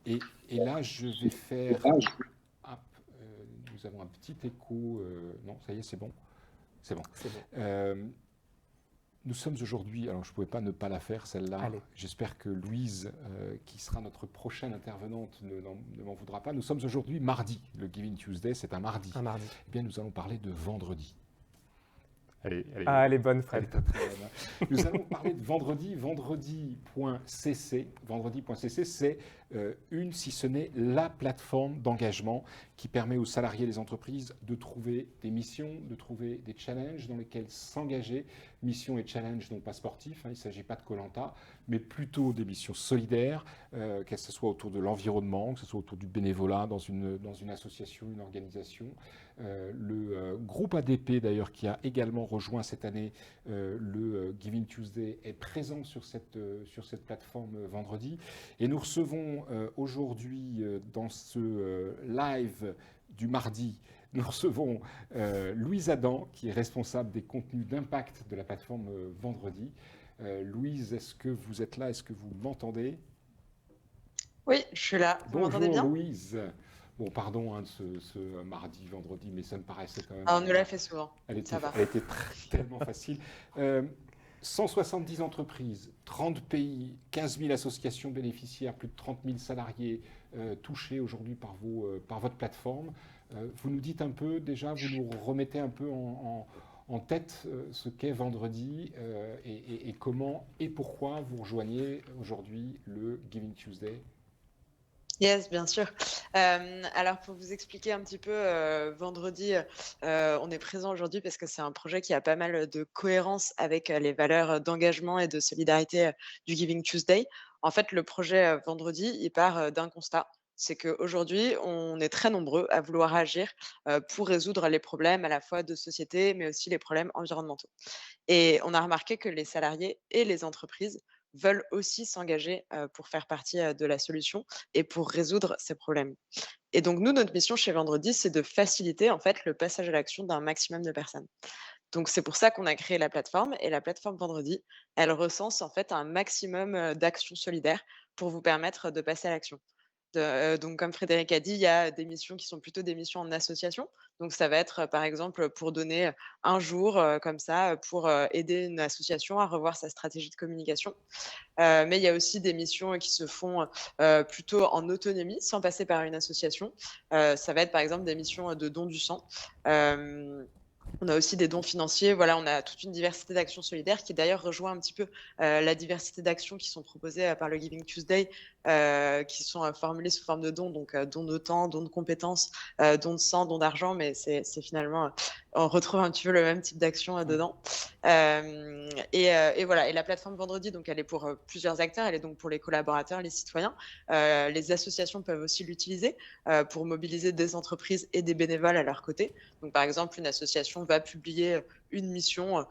Et là, je vais faire... nous avons un petit écho. Non, ça y est, c'est bon. C'est bon. Nous sommes aujourd'hui, alors je ne pouvais pas ne pas la faire, celle-là. J'espère que Louise, qui sera notre prochaine intervenante, ne m'en voudra pas. Nous sommes aujourd'hui mardi. Le Giving Tuesday, c'est un mardi. Un mardi. Eh bien, nous allons parler de vendredi. Elle est bonne, Fred. Elle est très bonne. Nous allons parler de vendredi. Vendredi.cc. Vendredi.cc, c'est une, si ce n'est la plateforme d'engagement qui permet aux salariés des entreprises de trouver des missions, de trouver des challenges dans lesquels s'engager. Missions et challenges non pas sportifs, hein, il ne s'agit pas de Koh-Lanta, mais plutôt des missions solidaires, que ce soit autour de l'environnement, que ce soit autour du bénévolat dans une association, une organisation. Le groupe ADP, d'ailleurs, qui a également rejoint cette année le Giving Tuesday, est présent sur cette plateforme vendredi. Et nous recevons aujourd'hui, dans ce live du mardi, nous recevons Louise Adam, qui est responsable des contenus d'impact de la plateforme vendredi. Louise, est-ce que vous êtes là? Est-ce que vous m'entendez? Oui, je suis là. Vous m'entendez bien? Bonjour Louise. Bon, pardon hein, de ce mardi, vendredi, mais ça me paraissait quand même... Ah, on nous l'a fait souvent. Elle était tellement facile. 170 entreprises, 30 pays, 15 000 associations bénéficiaires, plus de 30 000 salariés touchés aujourd'hui par votre plateforme. Vous nous dites un peu, déjà, vous nous remettez un peu en tête ce qu'est vendredi et comment et pourquoi vous rejoignez aujourd'hui le Giving Tuesday. Yes, bien sûr. Alors, pour vous expliquer un petit peu, vendredi, on est présent aujourd'hui parce que c'est un projet qui a pas mal de cohérence avec les valeurs d'engagement et de solidarité du Giving Tuesday. En fait, le projet vendredi, il part d'un constat. C'est qu'aujourd'hui, on est très nombreux à vouloir agir pour résoudre les problèmes à la fois de société, mais aussi les problèmes environnementaux. Et on a remarqué que les salariés et les entreprises veulent aussi s'engager pour faire partie de la solution et pour résoudre ces problèmes. Et donc, nous, notre mission chez Vendredi, c'est de faciliter en fait le passage à l'action d'un maximum de personnes. Donc, c'est pour ça qu'on a créé la plateforme. Et la plateforme Vendredi, elle recense en fait un maximum d'actions solidaires pour vous permettre de passer à l'action. Donc, comme Frédéric a dit, il y a des missions qui sont plutôt des missions en association. Donc, ça va être, par exemple, pour donner un jour comme ça, pour aider une association à revoir sa stratégie de communication. Mais il y a aussi des missions qui se font plutôt en autonomie, sans passer par une association. Ça va être, par exemple, des missions de don du sang. On a aussi des dons financiers. Voilà, on a toute une diversité d'actions solidaires qui d'ailleurs rejoint un petit peu la diversité d'actions qui sont proposées par le Giving Tuesday, qui sont formulées sous forme de dons, donc dons de temps, dons de compétences, dons de sang, dons d'argent, mais c'est finalement, on retrouve un petit peu le même type d'action dedans. Et voilà, et la plateforme Vendredi, donc elle est pour plusieurs acteurs, elle est donc pour les collaborateurs, les citoyens. Les associations peuvent aussi l'utiliser pour mobiliser des entreprises et des bénévoles à leur côté. Donc par exemple, une association va publier une mission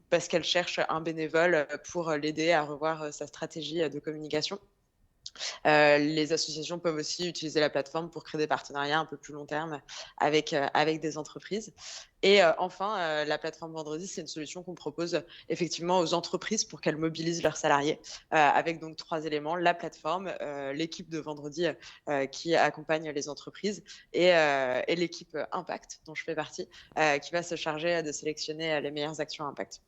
parce qu'elle cherche un bénévole pour l'aider à revoir sa stratégie de communication. Les associations peuvent aussi utiliser la plateforme pour créer des partenariats un peu plus long terme avec des entreprises. Et enfin, la plateforme Vendredi, c'est une solution qu'on propose effectivement aux entreprises pour qu'elles mobilisent leurs salariés avec donc 3 éléments: la plateforme, l'équipe de Vendredi qui accompagne les entreprises et l'équipe Impact, dont je fais partie, qui va se charger de sélectionner les meilleures actions Impact.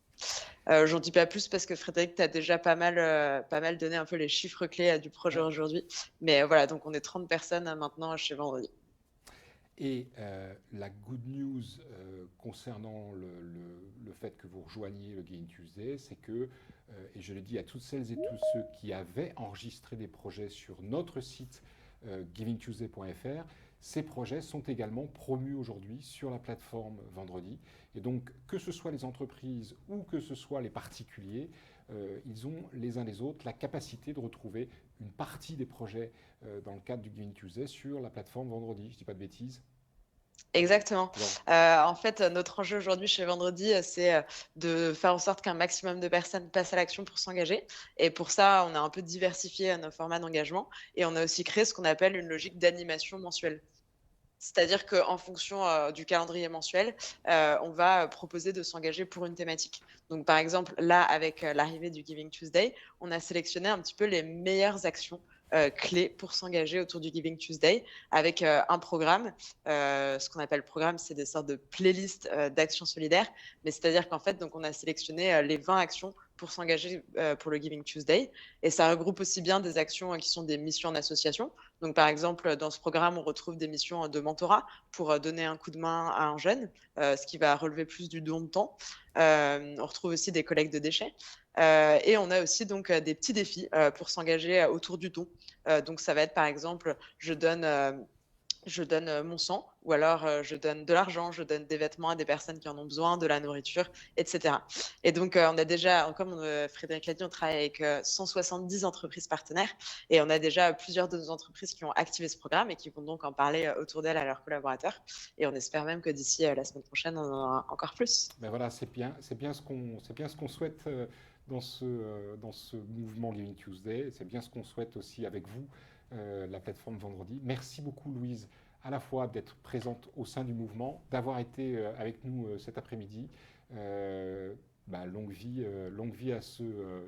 J'en dis pas plus parce que Frédéric, tu as déjà pas mal donné un peu les chiffres clés du projet aujourd'hui. Mais voilà, donc on est 30 personnes maintenant chez Vendredi. Et la good news concernant le fait que vous rejoigniez le Giving Tuesday, c'est que, et je le dis à toutes celles et tous ceux qui avaient enregistré des projets sur notre site givingtuesday.fr, ces projets sont également promus aujourd'hui sur la plateforme Vendredi. Et donc, que ce soit les entreprises ou que ce soit les particuliers, ils ont les uns les autres la capacité de retrouver une partie des projets dans le cadre du Giving Tuesday sur la plateforme Vendredi. Je ne dis pas de bêtises. Exactement. En fait, notre enjeu aujourd'hui chez Vendredi, c'est de faire en sorte qu'un maximum de personnes passent à l'action pour s'engager. Et pour ça, on a un peu diversifié nos formats d'engagement et on a aussi créé ce qu'on appelle une logique d'animation mensuelle. C'est-à-dire qu'en fonction du calendrier mensuel, on va proposer de s'engager pour une thématique. Donc, par exemple, là, avec l'arrivée du Giving Tuesday, on a sélectionné un petit peu les meilleures actions clés pour s'engager autour du Giving Tuesday avec un programme. Ce qu'on appelle programme, c'est des sortes de playlists d'actions solidaires. Mais c'est-à-dire qu'en fait, donc, on a sélectionné les 20 actions pour s'engager pour le Giving Tuesday. Et ça regroupe aussi bien des actions qui sont des missions en association. Donc, par exemple, dans ce programme, on retrouve des missions de mentorat pour donner un coup de main à un jeune, ce qui va relever plus du don de temps. On retrouve aussi des collectes de déchets. Et on a aussi donc des petits défis pour s'engager autour du don. Donc, ça va être, par exemple, je donne mon sang, ou alors je donne de l'argent, je donne des vêtements à des personnes qui en ont besoin, de la nourriture, etc. Et donc, on a déjà, comme Frédéric l'a dit, on travaille avec 170 entreprises partenaires et on a déjà plusieurs de nos entreprises qui ont activé ce programme et qui vont donc en parler autour d'elles à leurs collaborateurs. Et on espère même que d'ici la semaine prochaine, on en aura encore plus. Ben voilà, c'est bien ce qu'on souhaite dans ce mouvement Giving Tuesday. C'est bien ce qu'on souhaite aussi avec vous. La plateforme Vendredi. Merci beaucoup, Louise, à la fois d'être présente au sein du mouvement, d'avoir été avec nous cet après-midi. Longue vie à ce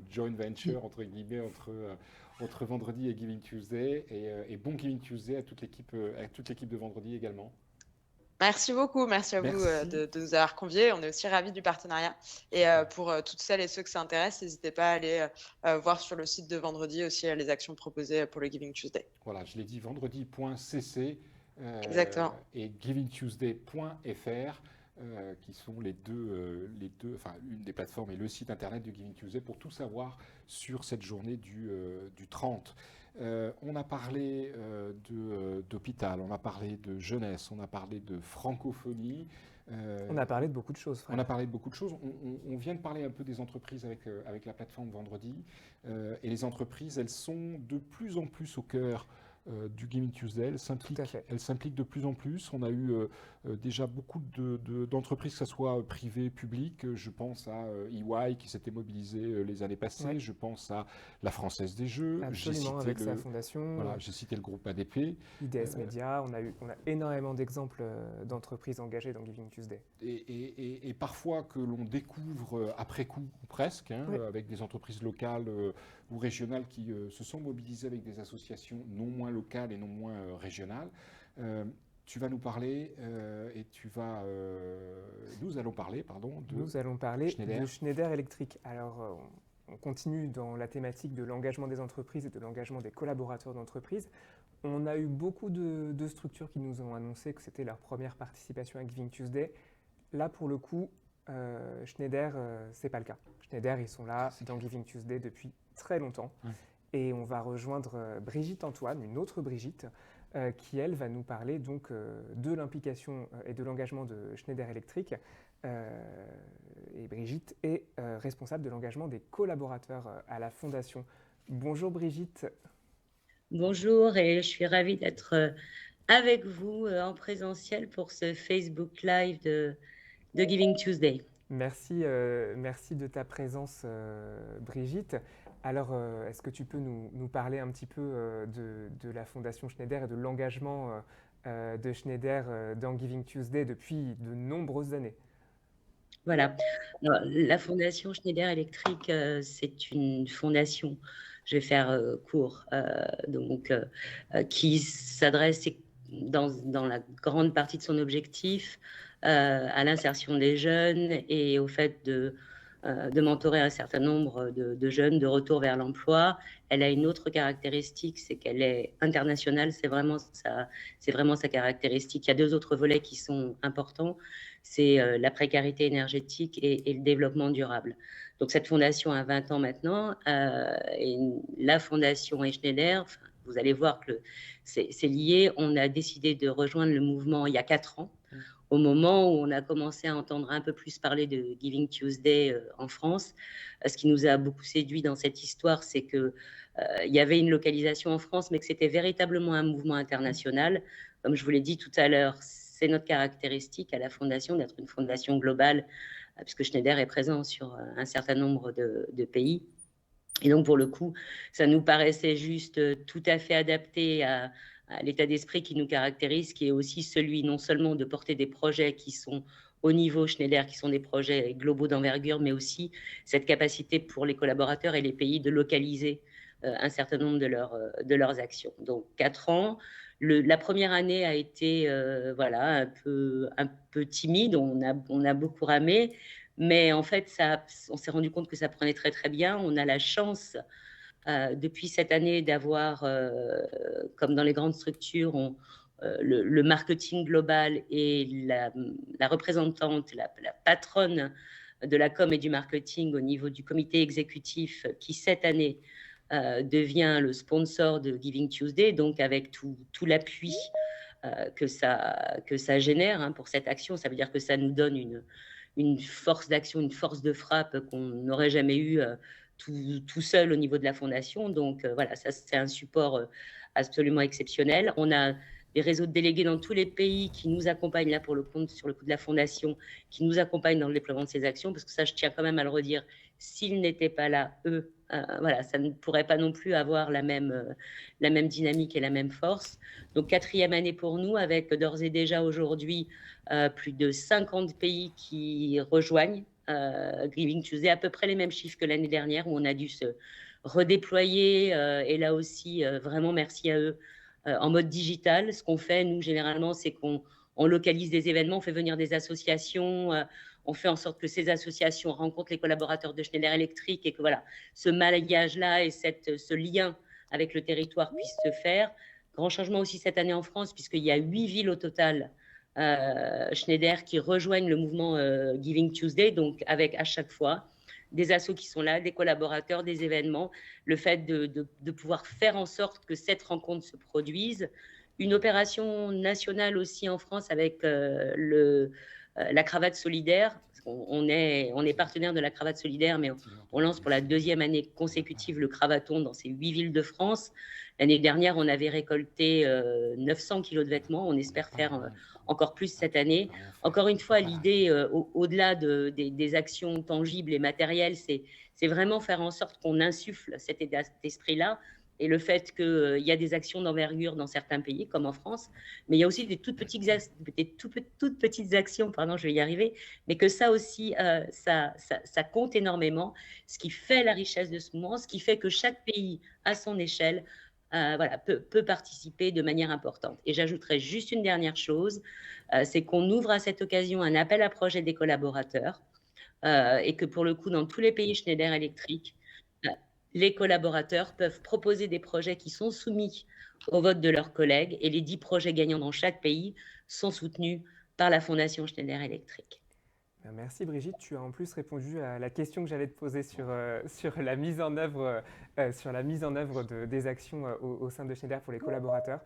joint venture entre guillemets entre Vendredi et Giving Tuesday, et bon Giving Tuesday à toute l'équipe de Vendredi également. Merci beaucoup, merci à vous de nous avoir conviés. On est aussi ravis du partenariat. Et pour toutes celles et ceux que ça intéresse, n'hésitez pas à aller voir sur le site de Vendredi aussi les actions proposées pour le Giving Tuesday. Voilà, je l'ai dit, vendredi.cc et givingtuesday.fr qui sont les deux, enfin une des plateformes et le site internet du Giving Tuesday pour tout savoir sur cette journée du 30. On a parlé d'hôpital, on a parlé de jeunesse, on a parlé de francophonie. On a parlé de beaucoup de choses. On a parlé de beaucoup de choses. On vient de parler un peu des entreprises avec la plateforme Vendredi. Et les entreprises, elles sont de plus en plus au cœur du Giving Tuesday. Elles s'impliquent de plus en plus. On a eu déjà beaucoup d'entreprises, que ce soit privées, publiques. Je pense à EY qui s'était mobilisé les années passées. Ouais. Je pense à la Française des Jeux. Absolument, avec sa fondation. Voilà, j'ai cité le groupe ADP. IDS Media. On a énormément d'exemples d'entreprises engagées dans Giving Tuesday. Et parfois que l'on découvre après coup, presque, avec des entreprises locales ou régionales qui se sont mobilisées avec des associations non moins local et non moins régional. Tu vas nous parler nous allons parler de Schneider Electric. Alors, on continue dans la thématique de l'engagement des entreprises et de l'engagement des collaborateurs d'entreprise. On a eu beaucoup de structures qui nous ont annoncé que c'était leur première participation à Giving Tuesday. Là, pour le coup, Schneider, c'est pas le cas. Schneider, ils sont là dans Giving Tuesday depuis très longtemps. Et on va rejoindre Brigitte Antoine, une autre Brigitte, qui, elle, va nous parler donc de l'implication et de l'engagement de Schneider Electric. Et Brigitte est responsable de l'engagement des collaborateurs à la Fondation. Bonjour Brigitte. Bonjour, et je suis ravie d'être avec vous en présentiel pour ce Facebook Live de Giving Tuesday. Merci, merci de ta présence, Brigitte. Alors, est-ce que tu peux nous parler un petit peu de la Fondation Schneider et de l'engagement de Schneider dans Giving Tuesday depuis de nombreuses années? Voilà. Alors, la Fondation Schneider Electric, c'est une fondation, je vais faire court, qui s'adresse dans la grande partie de son objectif à l'insertion des jeunes et au fait de mentorer un certain nombre de jeunes de retour vers l'emploi. Elle a une autre caractéristique, c'est qu'elle est internationale, c'est vraiment sa caractéristique. Il y a deux autres volets qui sont importants, c'est la précarité énergétique et le développement durable. Donc cette fondation a 20 ans maintenant, et la fondation et Schneider, vous allez voir que c'est lié. On a décidé de rejoindre le mouvement il y a 4 ans, au moment où on a commencé à entendre un peu plus parler de Giving Tuesday en France. Ce qui nous a beaucoup séduit dans cette histoire, c'est qu'il y avait une localisation en France, mais que c'était véritablement un mouvement international. Comme je vous l'ai dit tout à l'heure, c'est notre caractéristique à la Fondation d'être une fondation globale, puisque Schneider est présent sur un certain nombre de pays. Et donc, pour le coup, ça nous paraissait juste tout à fait adapté à l'état d'esprit qui nous caractérise, qui est aussi celui non seulement de porter des projets qui sont au niveau Schneider, qui sont des projets globaux d'envergure, mais aussi cette capacité pour les collaborateurs et les pays de localiser un certain nombre de leurs actions. Donc, 4 ans. La première année a été un peu timide, on a beaucoup ramé, mais en fait, on s'est rendu compte que ça prenait très très bien. On a la chance depuis cette année d'avoir, comme dans les grandes structures, le marketing global et la représentante, la patronne de la com et du marketing au niveau du comité exécutif qui cette année devient le sponsor de Giving Tuesday, donc avec tout l'appui que ça génère pour cette action. Ça veut dire que ça nous donne une force d'action, une force de frappe qu'on n'aurait jamais eue tout seul au niveau de la Fondation. Donc voilà, ça c'est un support absolument exceptionnel. On a des réseaux de délégués dans tous les pays qui nous accompagnent là sur le coup de la Fondation, qui nous accompagnent dans le déploiement de ces actions, parce que ça, je tiens quand même à le redire, s'ils n'étaient pas là, eux, ça ne pourrait pas non plus avoir la même dynamique et la même force. Donc 4e année pour nous, avec d'ores et déjà aujourd'hui plus de 50 pays qui rejoignent Giving Tuesday, à peu près les mêmes chiffres que l'année dernière, où on a dû se redéployer, et là aussi, vraiment merci à eux, en mode digital. Ce qu'on fait, nous, généralement, c'est qu'on localise des événements, on fait venir des associations, on fait en sorte que ces associations rencontrent les collaborateurs de Schneider Electric et que voilà, ce maillage-là et ce lien avec le territoire puisse se faire. Grand changement aussi cette année en France, puisqu'il y a 8 villes au total Schneider qui rejoignent le mouvement Giving Tuesday, donc avec à chaque fois des assos qui sont là, des collaborateurs, des événements, le fait de pouvoir faire en sorte que cette rencontre se produise. Une opération nationale aussi en France avec la cravate solidaire. On est partenaire de la cravate solidaire, mais on lance pour la 2e année consécutive le cravaton dans ces 8 villes de France. L'année dernière, on avait récolté 900 kilos de vêtements. On espère faire encore plus cette année. Encore une fois, l'idée, au-delà des actions tangibles et matérielles, c'est vraiment faire en sorte qu'on insuffle cet esprit-là. Et le fait qu'il y a des actions d'envergure dans certains pays, comme en France, mais il y a aussi des toutes petites actions, pardon, je vais y arriver, mais que ça aussi, ça compte énormément, ce qui fait la richesse de ce mouvement, ce qui fait que chaque pays, à son échelle, voilà, peut participer de manière importante. Et j'ajouterai juste une dernière chose, c'est qu'on ouvre à cette occasion un appel à projet des collaborateurs et que pour le coup, dans tous les pays Schneider Electric, les collaborateurs peuvent proposer des projets qui sont soumis au vote de leurs collègues et les 10 projets gagnants dans chaque pays sont soutenus par la Fondation Schneider Electric. Merci Brigitte, tu as en plus répondu à la question que j'allais te poser sur la mise en œuvre, des actions au sein de Schneider pour les collaborateurs.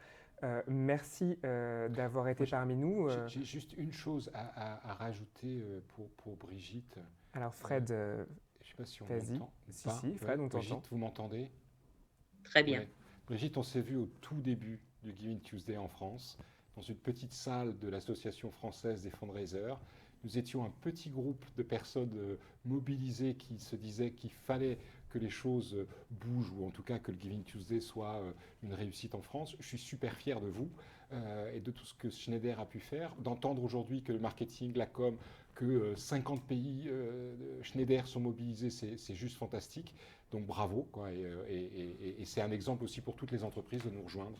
Merci d'avoir été parmi nous. J'ai juste une chose à rajouter pour Brigitte. Alors Fred, je ne sais pas si on m'entend. Si, Fred, on t'entend. Brigitte, vous m'entendez? Très bien. Ouais. Brigitte, on s'est vu au tout début du Giving Tuesday en France, dans une petite salle de l'Association française des fundraisers. Nous étions un petit groupe de personnes mobilisées qui se disaient qu'il fallait que les choses bougent, ou en tout cas que le Giving Tuesday soit une réussite en France. Je suis super fier de vous et de tout ce que Schneider a pu faire. D'entendre aujourd'hui que le marketing, la com, que 50 pays Schneider sont mobilisés, c'est juste fantastique. Donc bravo, quoi, et c'est un exemple aussi pour toutes les entreprises de nous rejoindre.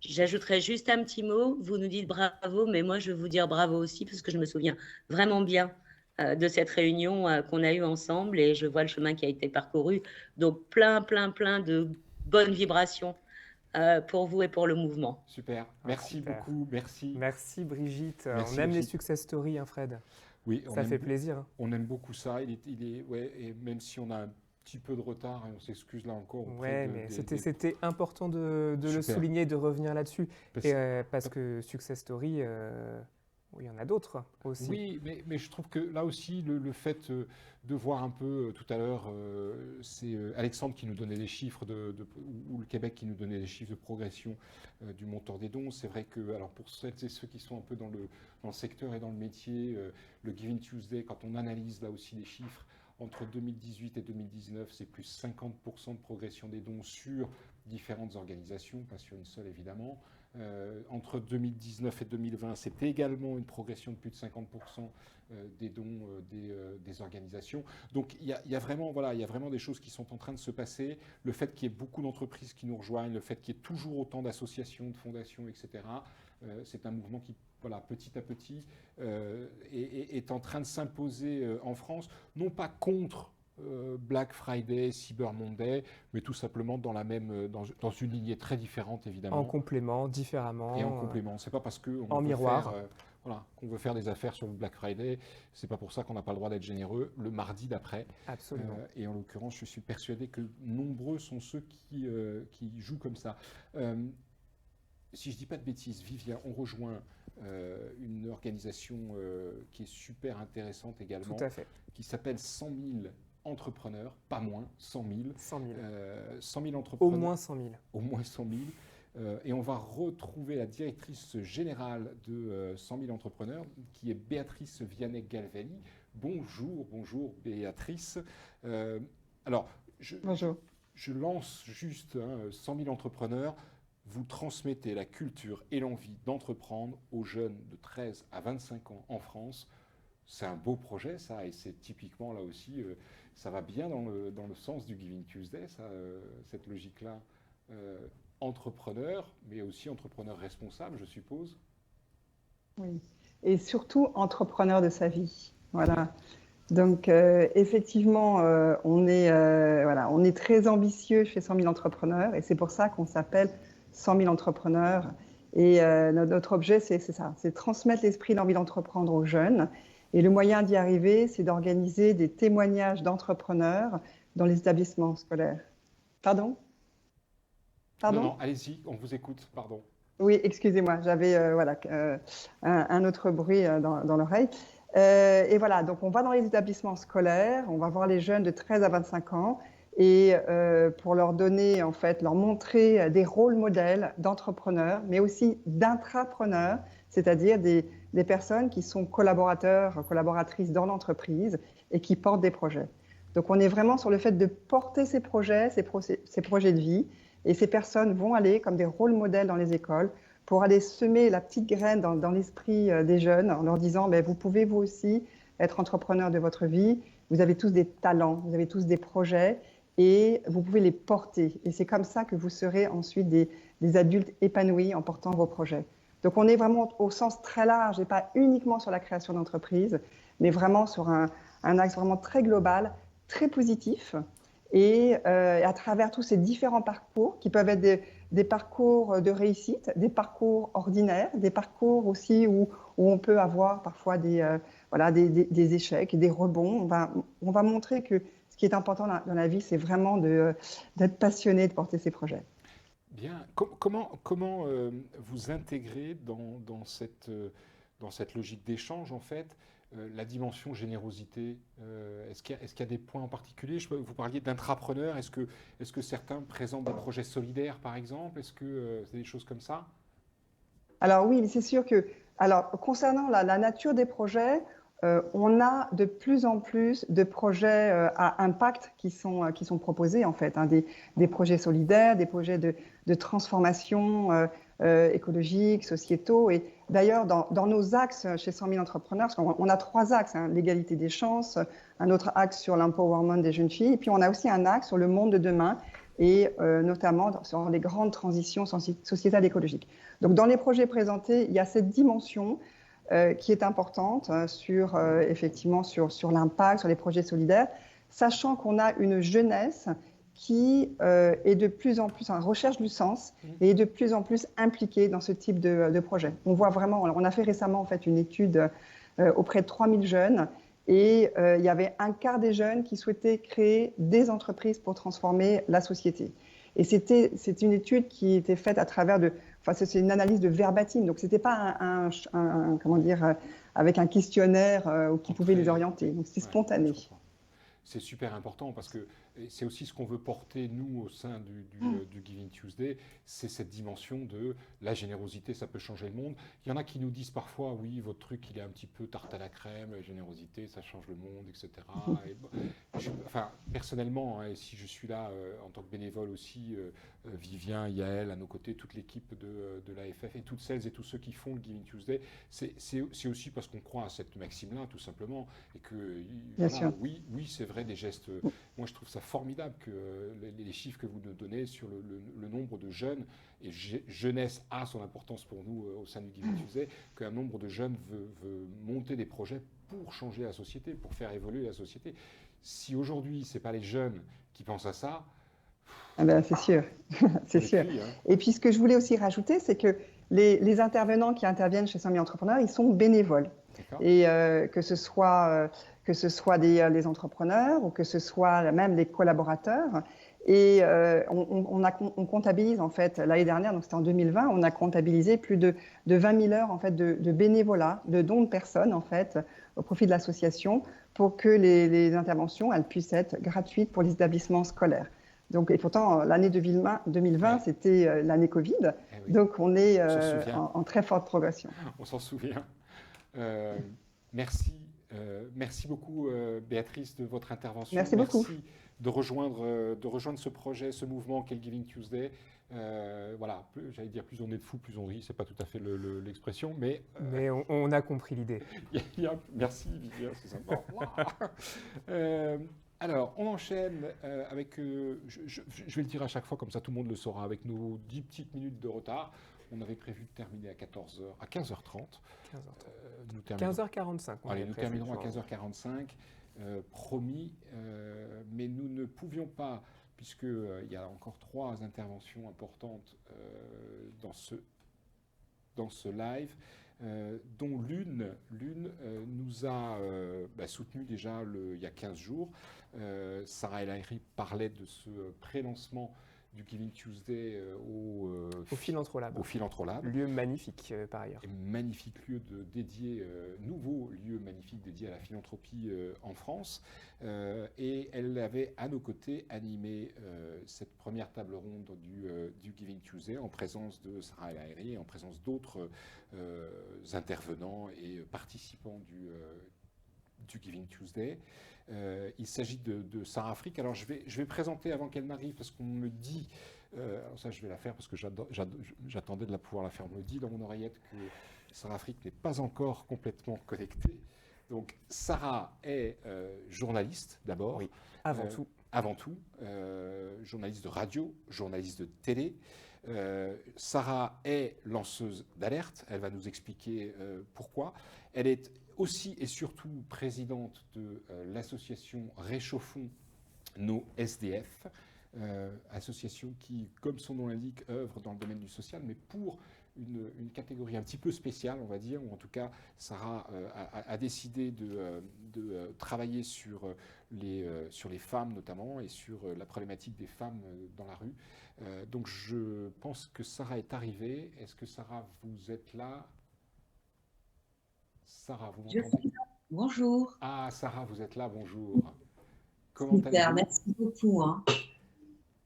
J'ajouterais juste un petit mot. Vous nous dites bravo, mais moi, je veux vous dire bravo aussi parce que je me souviens vraiment bien de cette réunion qu'on a eue ensemble et je vois le chemin qui a été parcouru. Donc, plein de bonnes vibrations pour vous et pour le mouvement. Super. Merci beaucoup. Merci. Merci Brigitte. Merci, on aime Brigitte. Les success stories, hein, Fred. Oui, ça fait plaisir. On aime beaucoup ça. Ouais, et même si on a un petit peu de retard et on s'excuse là encore. Mais c'était important de le souligner et de revenir là-dessus. Parce que success story, il y en a d'autres aussi. Oui, mais je trouve que là aussi, le fait de voir un peu tout à l'heure, c'est Alexandre qui nous donnait les chiffres, ou le Québec qui nous donnait les chiffres de progression du montant des dons. C'est vrai que, alors pour celles et ceux qui sont un peu dans le secteur et dans le métier, le Giving Tuesday, quand on analyse là aussi les chiffres, entre 2018 et 2019, c'est plus 50% de progression des dons sur différentes organisations, pas sur une seule évidemment. Entre 2019 et 2020, c'est également une progression de plus de 50% des dons des organisations. Donc il y a vraiment des choses qui sont en train de se passer. Le fait qu'il y ait beaucoup d'entreprises qui nous rejoignent, le fait qu'il y ait toujours autant d'associations, de fondations, etc., c'est un mouvement qui, petit à petit, est en train de s'imposer en France, non pas contre Black Friday, Cyber Monday, mais tout simplement dans une lignée très différente, évidemment. En complément, différemment. Et en complément. C'est pas parce qu'on en miroir. Qu'on veut faire des affaires sur le Black Friday, c'est pas pour ça qu'on n'a pas le droit d'être généreux le mardi d'après. Absolument. Et en l'occurrence, je suis persuadé que nombreux sont ceux qui jouent comme ça. Si je dis pas de bêtises, Vivien, on rejoint une organisation qui est super intéressante également, tout à fait, qui s'appelle 100 000 entrepreneurs, pas moins, 100 000. 100 000. 100 000 entrepreneurs. Au moins 100 000. Au moins 100 000. Et on va retrouver la directrice générale de 100 000 entrepreneurs, qui est Béatrice Vianney-Galvelli. Bonjour Béatrice. Alors, bonjour. Je lance juste 100 000 entrepreneurs. Vous transmettez la culture et l'envie d'entreprendre aux jeunes de 13 à 25 ans en France. C'est un beau projet, ça, et c'est typiquement, là aussi, ça va bien dans le sens du Giving Tuesday, ça, cette logique-là. Entrepreneur, mais aussi entrepreneur responsable, je suppose. Oui, et surtout entrepreneur de sa vie. Voilà. Donc, effectivement, on est très ambitieux chez 100 000 entrepreneurs, et c'est pour ça qu'on s'appelle 100 000 entrepreneurs. Et notre objet, c'est ça, c'est transmettre l'esprit d'envie d'entreprendre aux jeunes. Et le moyen d'y arriver, c'est d'organiser des témoignages d'entrepreneurs dans les établissements scolaires. Pardon ? Non, allez-y, on vous écoute, pardon. Oui, excusez-moi, j'avais un autre bruit dans l'oreille. Et voilà, donc on va dans les établissements scolaires, on va voir les jeunes de 13 à 25 ans et pour leur donner, en fait, leur montrer des rôles modèles d'entrepreneurs, mais aussi d'intrapreneurs, c'est-à-dire des personnes qui sont collaborateurs, collaboratrices dans l'entreprise et qui portent des projets. Donc on est vraiment sur le fait de porter ces projets, ces projets de vie. Et ces personnes vont aller comme des rôles modèles dans les écoles pour aller semer la petite graine dans l'esprit des jeunes en leur disant vous pouvez vous aussi être entrepreneur de votre vie, vous avez tous des talents, vous avez tous des projets et vous pouvez les porter. Et c'est comme ça que vous serez ensuite des adultes épanouis en portant vos projets. Donc on est vraiment au sens très large et pas uniquement sur la création d'entreprise, mais vraiment sur un axe vraiment très global, très positif. Et à travers tous ces différents parcours, qui peuvent être des parcours de réussite, des parcours ordinaires, des parcours aussi où on peut avoir parfois des échecs, des rebonds. On va montrer que ce qui est important dans la vie, c'est vraiment d'être passionné de porter ses projets. Bien. Comment vous intégrez dans cette logique d'échange, en fait, la dimension générosité? Est-ce qu'il y a des points en particulier? Vous parliez d'intrapreneurs. Est-ce que certains présentent des projets solidaires, par exemple? Est-ce que c'est des choses comme ça? Alors oui, c'est sûr que... Alors, concernant la nature des projets, on a de plus en plus de projets à impact qui sont proposés, en fait, hein, des projets solidaires, des projets de transformation écologique, sociétaux. Et d'ailleurs, dans nos axes chez 100 000 entrepreneurs, parce qu'on a 3 axes, hein, l'égalité des chances, un autre axe sur l'empowerment des jeunes filles, et puis on a aussi un axe sur le monde de demain, et notamment sur les grandes transitions sociétales écologiques. Donc dans les projets présentés, il y a cette dimension qui est importante effectivement sur l'impact, sur les projets solidaires, sachant qu'on a une jeunesse qui est de plus en plus en recherche du sens et est de plus en plus impliquée dans ce type de projet. On voit vraiment, on a fait récemment en fait une étude auprès de 3000 jeunes et il y avait un quart des jeunes qui souhaitaient créer des entreprises pour transformer la société. Et c'est une étude qui était faite à travers c'est une analyse de verbatim, donc c'était pas comment dire, avec un questionnaire qui pouvait les orienter, donc c'était spontané. C'est super important parce que c'est aussi ce qu'on veut porter, nous, au sein du Giving Tuesday, c'est cette dimension de la générosité, ça peut changer le monde. Il y en a qui nous disent parfois, oui, votre truc, il est un petit peu tarte à la crème, la générosité, ça change le monde, etc. Personnellement, hein, et si je suis là en tant que bénévole aussi, Vivien, Yael, à nos côtés, toute l'équipe de l'AFF et toutes celles et tous ceux qui font le Giving Tuesday, c'est aussi parce qu'on croit à cette maxime-là, tout simplement, et que, oui, c'est vrai, des gestes. Moi, je trouve ça formidable que les chiffres que vous nous donnez sur le nombre de jeunes, et jeunesse a son importance pour nous au sein du Giving Tuesday, qu'un nombre de jeunes veut monter des projets pour changer la société, pour faire évoluer la société. Si aujourd'hui, ce n'est pas les jeunes qui pensent à ça... c'est sûr, c'est sûr. Hein. Et puis, ce que je voulais aussi rajouter, c'est que les intervenants qui interviennent chez 100 000 entrepreneurs, ils sont bénévoles. Et que ce soit des entrepreneurs ou que ce soit même les collaborateurs. Et on comptabilise, en fait, l'année dernière, donc c'était en 2020, on a comptabilisé plus de 20 000 heures en fait, de bénévolat, de dons de personnes, en fait, au profit de l'association, pour que les interventions elles puissent être gratuites pour les établissements scolaires. Donc, et pourtant, l'année 2020 c'était l'année Covid, donc on est en très forte progression. On s'en souvient. Merci beaucoup, Béatrice, de votre intervention. Merci beaucoup. Merci de rejoindre ce projet, ce mouvement qu'est le Giving Tuesday. Voilà, j'allais dire plus on est de fous, plus on rit, c'est pas tout à fait l'expression, mais on a compris l'idée. Merci, Vivien, c'est sympa. Alors, on enchaîne avec, je vais le dire à chaque fois, comme ça tout le monde le saura, avec nos 10 petites minutes de retard. On avait prévu de terminer à 15h30. 15h45. Allez, nous terminerons à 15h45, promis, mais nous ne pouvions pas, puisqu'il y a encore 3 interventions importantes dans ce live, dont l'une nous a soutenu déjà il y a 15 jours. Sarah El Haïry parlait de ce pré-lancement du Giving Tuesday au Philanthro-Lab. Lieu magnifique par ailleurs. Magnifique lieu nouveau lieu magnifique dédié à la philanthropie en France. Et elle avait à nos côtés animé cette première table ronde du Giving Tuesday en présence de Sarah El Haïry et en présence d'autres intervenants et participants du Giving Tuesday. Il s'agit de Sarah Afrique. Alors je vais présenter avant qu'elle n'arrive parce qu'on me dit, alors ça je vais la faire parce que j'attendais de pouvoir la faire, on me dit dans mon oreillette que Sarah Afrique n'est pas encore complètement connectée. Donc Sarah est journaliste d'abord. Oui, avant tout. avant tout, journaliste de radio, journaliste de télé. Sarah est lanceuse d'alerte, elle va nous expliquer pourquoi. Elle est aussi et surtout présidente de l'association Réchauffons nos SDF, association qui, comme son nom l'indique, œuvre dans le domaine du social, mais pour une catégorie un petit peu spéciale, on va dire, ou en tout cas, Sarah a décidé de travailler sur les femmes notamment, et sur la problématique des femmes dans la rue. Donc je pense que Sarah est arrivée. Est-ce que Sarah, vous êtes là? Sarah, vous m'entendez? Bonjour. Ah, Sarah, vous êtes là, bonjour. Comment Super, allez-vous? merci beaucoup.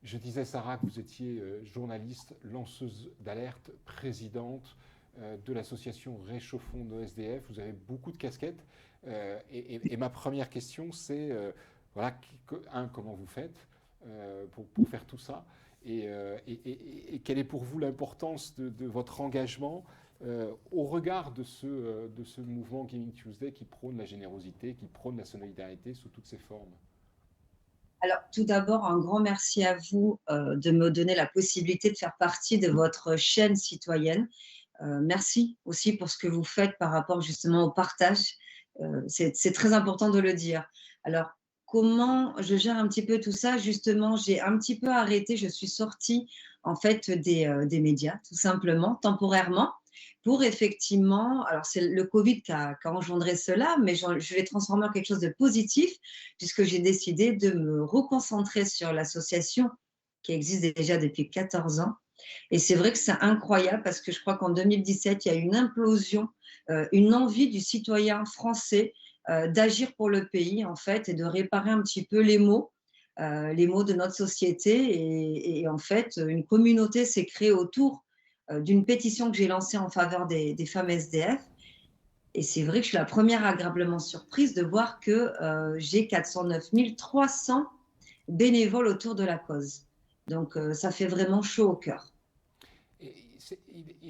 Je disais, Sarah, que vous étiez journaliste, lanceuse d'alerte, présidente de l'association Réchauffons nos SDF. Vous avez beaucoup de casquettes. Et ma première question, c'est, voilà, comment vous faites pour faire tout ça? Et quelle est pour vous l'importance de votre engagement au regard de ce mouvement Giving Tuesday qui prône la générosité, qui prône la solidarité sous toutes ses formes? Alors, tout d'abord, un grand merci à vous de me donner la possibilité de faire partie de votre chaîne citoyenne. Merci aussi pour ce que vous faites par rapport justement au partage. C'est très important de le dire. Alors, comment je gère un petit peu tout ça? Justement, j'ai un petit peu arrêté, je suis sortie en fait des médias, tout simplement, temporairement, pour effectivement, alors c'est le Covid qui a engendré cela, mais je l'ai transformé en quelque chose de positif, puisque j'ai décidé de me reconcentrer sur l'association qui existe déjà depuis 14 ans. Et c'est vrai que c'est incroyable, parce que je crois qu'en 2017, il y a eu une implosion, une envie du citoyen français d'agir pour le pays, en fait, et de réparer un petit peu les maux de notre société. Et en fait, une communauté s'est créée autour d'une pétition que j'ai lancée en faveur des femmes SDF. Et c'est vrai que je suis la première agréablement surprise de voir que j'ai 409 300 bénévoles autour de la cause. Donc, ça fait vraiment chaud au cœur.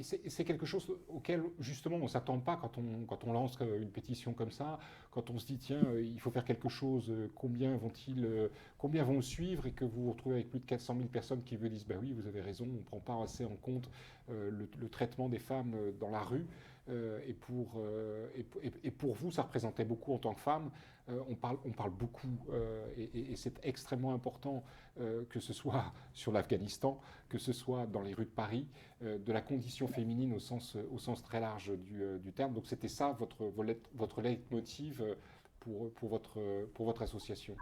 C'est quelque chose auquel, justement, on ne s'attend pas quand on lance une pétition comme ça, quand on se dit, tiens, il faut faire quelque chose, combien vont suivre, et que vous vous retrouvez avec plus de 400 000 personnes qui vous disent, bah oui, vous avez raison, on ne prend pas assez en compte le traitement des femmes dans la rue. Et pour vous, ça représentait beaucoup en tant que femme. On parle beaucoup, et c'est extrêmement important, que ce soit sur l'Afghanistan, que ce soit dans les rues de Paris, de la condition féminine au sens très large du terme. Donc c'était ça votre leitmotiv pour votre association?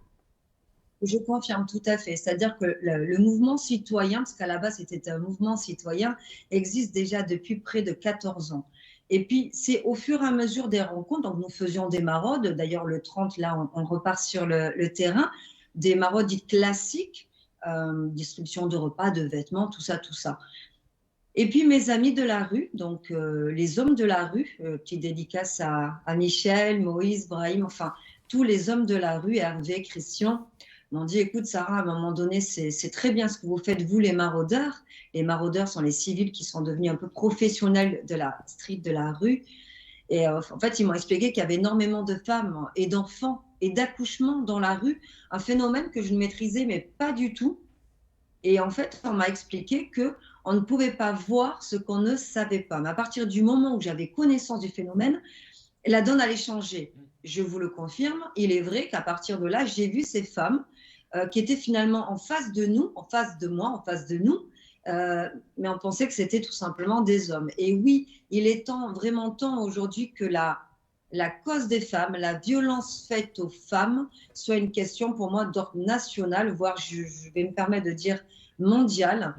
Je confirme tout à fait. C'est-à-dire que le mouvement citoyen, parce qu'à la base c'était un mouvement citoyen, existe déjà depuis près de 14 ans. Et puis, c'est au fur et à mesure des rencontres, donc nous faisions des maraudes, d'ailleurs le 30, là, on repart sur le terrain, des maraudes dites classiques, distribution de repas, de vêtements, tout ça, tout ça. Et puis, mes amis de la rue, donc les hommes de la rue, petite dédicace à Michel, Moïse, Brahim, enfin, tous les hommes de la rue, Hervé, Christian, m'ont dit, écoute Sarah, à un moment donné, c'est très bien ce que vous faites, vous les maraudeurs. Les maraudeurs sont les civils qui sont devenus un peu professionnels de la street, de la rue. Et en fait, ils m'ont expliqué qu'il y avait énormément de femmes et d'enfants et d'accouchements dans la rue, un phénomène que je ne maîtrisais mais pas du tout. Et en fait, on m'a expliqué qu'on ne pouvait pas voir ce qu'on ne savait pas. Mais à partir du moment où j'avais connaissance du phénomène, la donne allait changer. Je vous le confirme, il est vrai qu'à partir de là, j'ai vu ces femmes qui étaient finalement en face de nous, en face de moi, en face de nous, mais on pensait que c'était tout simplement des hommes. Et oui, il est vraiment temps aujourd'hui que la cause des femmes, la violence faite aux femmes, soit une question pour moi d'ordre national, voire je vais me permettre de dire mondial.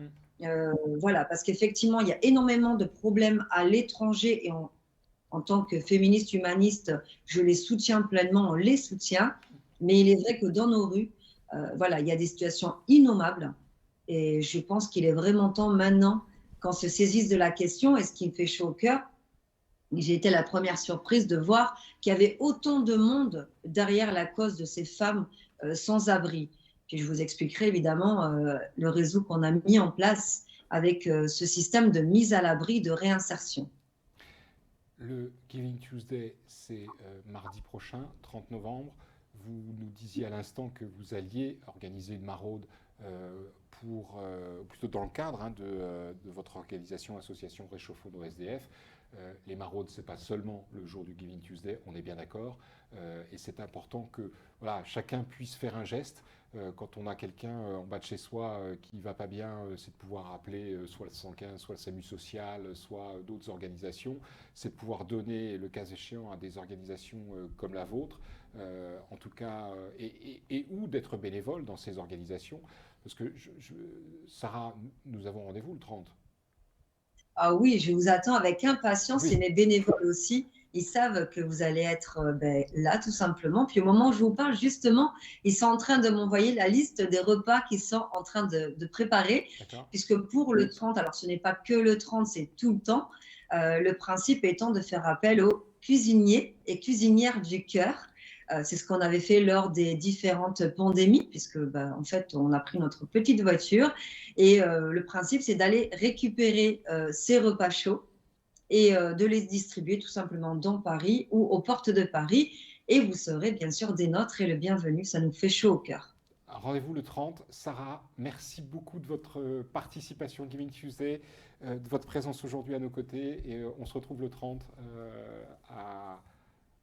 Voilà, parce qu'effectivement, il y a énormément de problèmes à l'étranger, et en tant que féministe humaniste, je les soutiens pleinement, on les soutient, mais il est vrai que dans nos rues, voilà, il y a des situations innommables, et je pense qu'il est vraiment temps maintenant qu'on se saisisse de la question. Et ce qui me fait chaud au cœur, j'ai été la première surprise de voir qu'il y avait autant de monde derrière la cause de ces femmes sans abri. Puis je vous expliquerai évidemment le réseau qu'on a mis en place avec ce système de mise à l'abri, de réinsertion. Le Giving Tuesday, c'est mardi prochain, 30 novembre. vous nous disiez à l'instant que vous alliez organiser une maraude plutôt dans le cadre de votre organisation, association Réchauffons nos SDF. Les maraudes, ce n'est pas seulement le jour du Giving Tuesday, on est bien d'accord. Et c'est important que chacun puisse faire un geste. Quand on a quelqu'un en bas de chez soi qui ne va pas bien, c'est de pouvoir appeler soit le 115, soit le SAMU social, soit d'autres organisations. C'est de pouvoir donner, le cas échéant, à des organisations comme la vôtre, en tout cas, ou d'être bénévole dans ces organisations. Parce que, Sarah, nous avons rendez-vous le 30. Ah oui, je vous attends avec impatience, Oui. et mes bénévoles aussi. Ils savent que vous allez être là, tout simplement. Puis au moment où je vous parle, justement, ils sont en train de m'envoyer la liste des repas qu'ils sont en train de préparer. Puisque pour le 30, alors ce n'est pas que le 30, c'est tout le temps, le principe étant de faire appel aux cuisiniers et cuisinières du cœur. C'est ce qu'on avait fait lors des différentes pandémies, puisque en fait, on a pris notre petite voiture. Et le principe, c'est d'aller récupérer ces repas chauds et de les distribuer tout simplement dans Paris ou aux portes de Paris. Et vous serez bien sûr des nôtres et le bienvenu. Ça nous fait chaud au cœur. Rendez-vous le 30. Sarah, merci beaucoup de votre participation au Giving Tuesday, de votre présence aujourd'hui à nos côtés. Et on se retrouve le 30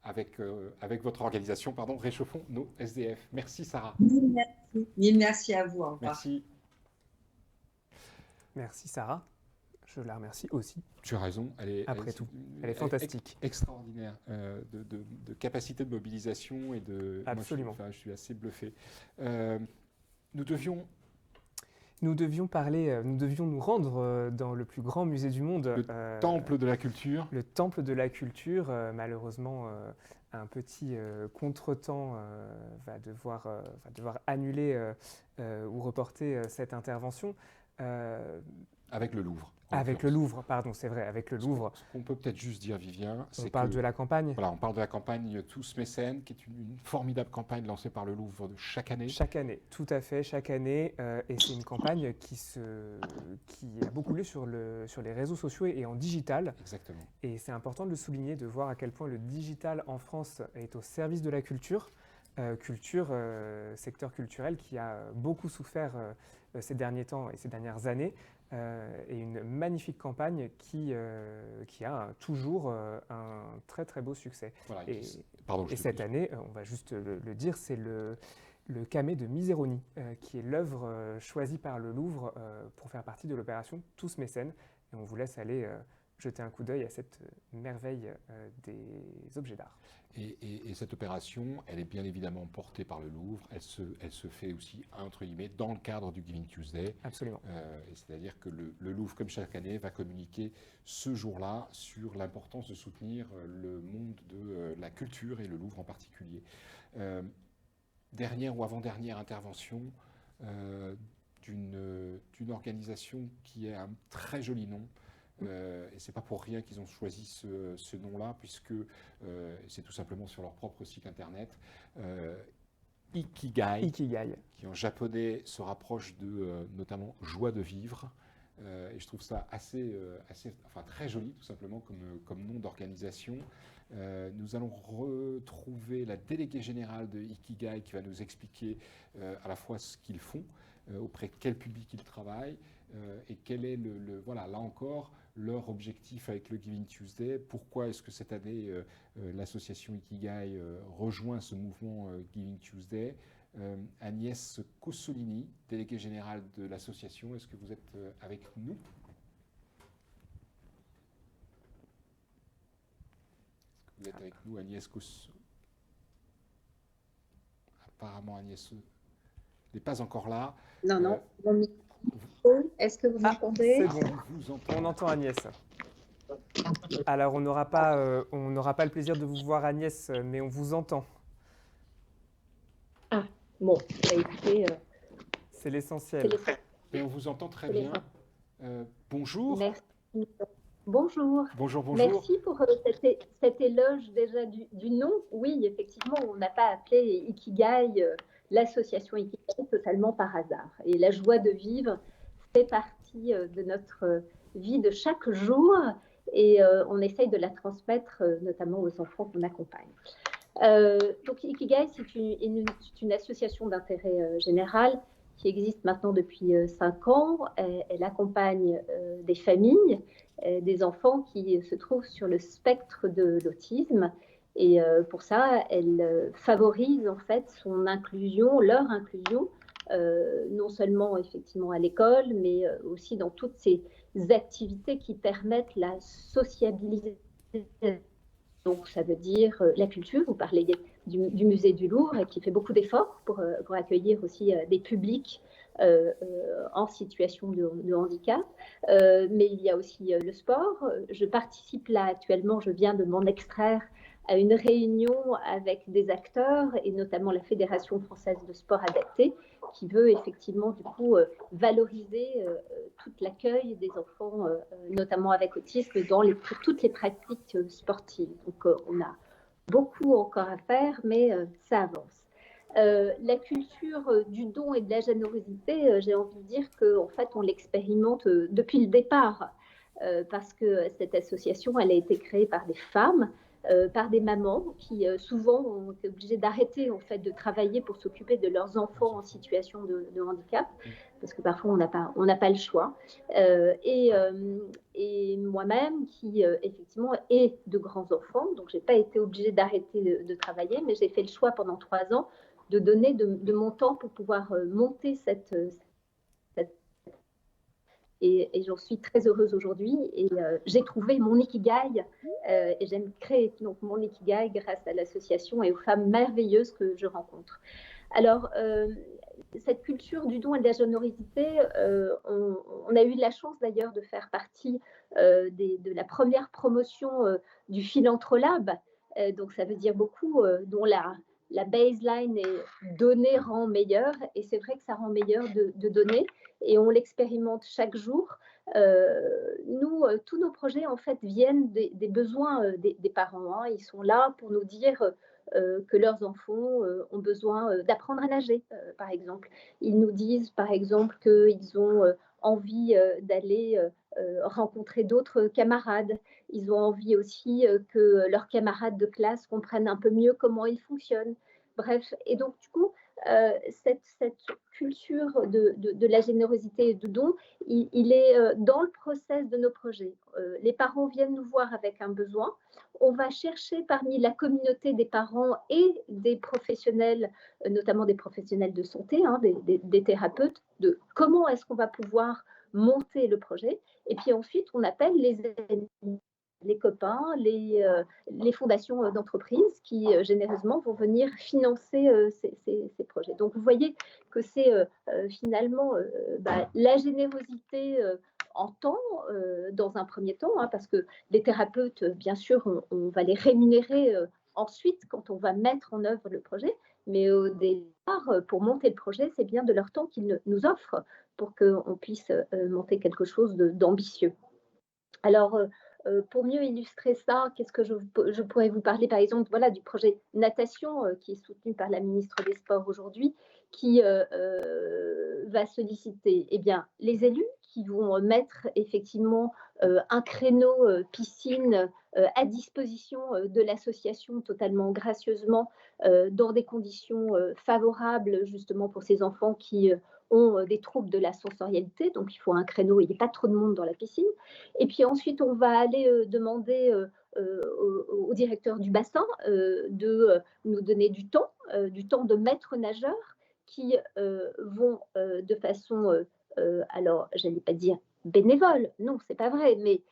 avec votre organisation, Réchauffons nos SDF. Merci Sarah. Mille merci à vous. Au revoir. Merci. Merci Sarah. Je la remercie aussi. Tu as raison. Elle est fantastique. Extraordinaire de capacité de mobilisation et de. Absolument. Moi, je suis assez bluffé. Nous devions nous rendre dans le plus grand musée du monde. Le Temple de la Culture. Le Temple de la Culture. Malheureusement, un petit contretemps va devoir annuler ou reporter cette intervention. Avec le Louvre. Avec le Louvre, pardon, c'est vrai, avec le Louvre. Ce qu'on peut peut-être juste dire, Vivien, c'est on parle de la campagne. Voilà, on parle de la campagne Tous Mécènes, qui est une formidable campagne lancée par le Louvre chaque année. Chaque année, tout à fait, chaque année. Et c'est une campagne qui a beaucoup lieu sur les réseaux sociaux et en digital. Exactement. Et c'est important de le souligner, de voir à quel point le digital en France est au service de la culture. Secteur culturel qui a beaucoup souffert ces derniers temps et ces dernières années. Et une magnifique campagne qui a toujours un très très beau succès. Voilà, et cette année, on va juste le dire, c'est le camée de Miseroni, qui est l'œuvre choisie par le Louvre pour faire partie de l'opération Tous Mécènes. Et on vous laisse aller jeter un coup d'œil à cette merveille des objets d'art. Et cette opération, elle est bien évidemment portée par le Louvre. Elle se fait aussi, entre guillemets, dans le cadre du Giving Tuesday. Absolument. C'est-à-dire que le Louvre, comme chaque année, va communiquer ce jour-là sur l'importance de soutenir le monde de la culture et le Louvre en particulier. Dernière ou avant-dernière intervention d'une organisation qui a un très joli nom. Et ce n'est pas pour rien qu'ils ont choisi ce nom-là, puisque c'est tout simplement sur leur propre site internet. Ikigai, qui en japonais se rapproche de notamment joie de vivre. Et je trouve ça très joli, tout simplement, comme nom d'organisation. Nous allons retrouver la déléguée générale de Ikigai qui va nous expliquer à la fois ce qu'ils font, auprès de quel public ils travaillent, et quel est là encore leur objectif avec le Giving Tuesday. Pourquoi est-ce que cette année l'association Ikigai rejoint ce mouvement Giving Tuesday? Agnès Cossolini, déléguée générale de l'association, est-ce que vous êtes avec nous? Est-ce que vous êtes avec nous, Agnès Cossolini? Apparemment, Agnès n'est pas encore là. Non. Est-ce que vous m'entendez? C'est bon, on entend Agnès. Alors, on n'aura pas le plaisir de vous voir, Agnès, mais on vous entend. Ah, bon, écoutez... c'est l'essentiel. Et on vous entend très bien. Bonjour. Merci. Bonjour. Bonjour. Merci pour cet éloge déjà du nom. Oui, effectivement, on n'a pas appelé Ikigai... l'association Ikigai totalement par hasard. Et la joie de vivre fait partie de notre vie de chaque jour et on essaye de la transmettre notamment aux enfants qu'on accompagne. Donc Ikigai, c'est une association d'intérêt général qui existe maintenant depuis 5 ans. Elle accompagne des familles, des enfants qui se trouvent sur le spectre de l'autisme. Et pour ça, elle favorise en fait son inclusion, leur inclusion, non seulement effectivement à l'école, mais aussi dans toutes ces activités qui permettent la sociabilisation. Donc, ça veut dire la culture. Vous parlez du musée du Louvre, qui fait beaucoup d'efforts pour accueillir aussi des publics en situation de handicap. Mais il y a aussi le sport. Je participe là actuellement, je viens de m'en extraire, à une réunion avec des acteurs, et notamment la Fédération française de sport adapté, qui veut effectivement du coup valoriser tout l'accueil des enfants, notamment avec autisme, pour toutes les pratiques sportives. Donc on a beaucoup encore à faire, mais ça avance. La culture du don et de la générosité, j'ai envie de dire qu'en fait on l'expérimente depuis le départ, parce que cette association, elle a été créée par des femmes, par des mamans qui souvent ont été obligées d'arrêter en fait de travailler pour s'occuper de leurs enfants en situation de handicap, parce que parfois on n'a pas le choix. Et moi-même qui effectivement ai de grands enfants, donc j'ai pas été obligée d'arrêter de travailler, mais j'ai fait le choix pendant 3 ans de donner de mon temps pour pouvoir monter cette et j'en suis très heureuse aujourd'hui. Et j'ai trouvé mon Ikigai, et j'aime créer donc mon Ikigai grâce à l'association et aux femmes merveilleuses que je rencontre. Alors, cette culture du don et de la générosité, on a eu la chance d'ailleurs de faire partie de la première promotion du Philanthrolab. Donc, ça veut dire beaucoup, dont la baseline est donner rend meilleur, et c'est vrai que ça rend meilleur de donner, et on l'expérimente chaque jour. Nous, tous nos projets en fait viennent des besoins des parents, hein. Ils sont là pour nous dire que leurs enfants ont besoin d'apprendre à nager, par exemple. Ils nous disent par exemple qu'ils ont envie d'aller rencontrer d'autres camarades. Ils ont envie aussi que leurs camarades de classe comprennent un peu mieux comment ils fonctionnent. Bref, et donc du coup, cette culture de la générosité et du don, il est dans le process de nos projets. Les parents viennent nous voir avec un besoin. On va chercher parmi la communauté des parents et des professionnels, notamment des professionnels de santé, hein, des thérapeutes, de comment est-ce qu'on va pouvoir monter le projet. Et puis ensuite, on appelle les amis, les copains, les fondations d'entreprises qui généreusement vont venir financer ces projets. Donc vous voyez que c'est finalement la générosité en temps, dans un premier temps, hein, parce que les thérapeutes, bien sûr, on va les rémunérer ensuite quand on va mettre en œuvre le projet, mais au départ, pour monter le projet, c'est bien de leur temps qu'ils nous offrent pour qu'on puisse monter quelque chose d'ambitieux. Alors, pour mieux illustrer ça, qu'est-ce que je pourrais vous parler, par exemple, voilà, du projet natation qui est soutenu par la ministre des Sports aujourd'hui, qui va solliciter les élus qui vont mettre effectivement un créneau piscine à disposition de l'association totalement gracieusement, dans des conditions favorables justement pour ces enfants qui ont des troubles de la sensorialité. Donc il faut un créneau, il n'y a pas trop de monde dans la piscine. Et puis ensuite, on va aller demander au directeur du bassin de nous donner du temps de maîtres nageurs qui vont de façon, alors je n'allais pas dire bénévole, non, c'est pas vrai, mais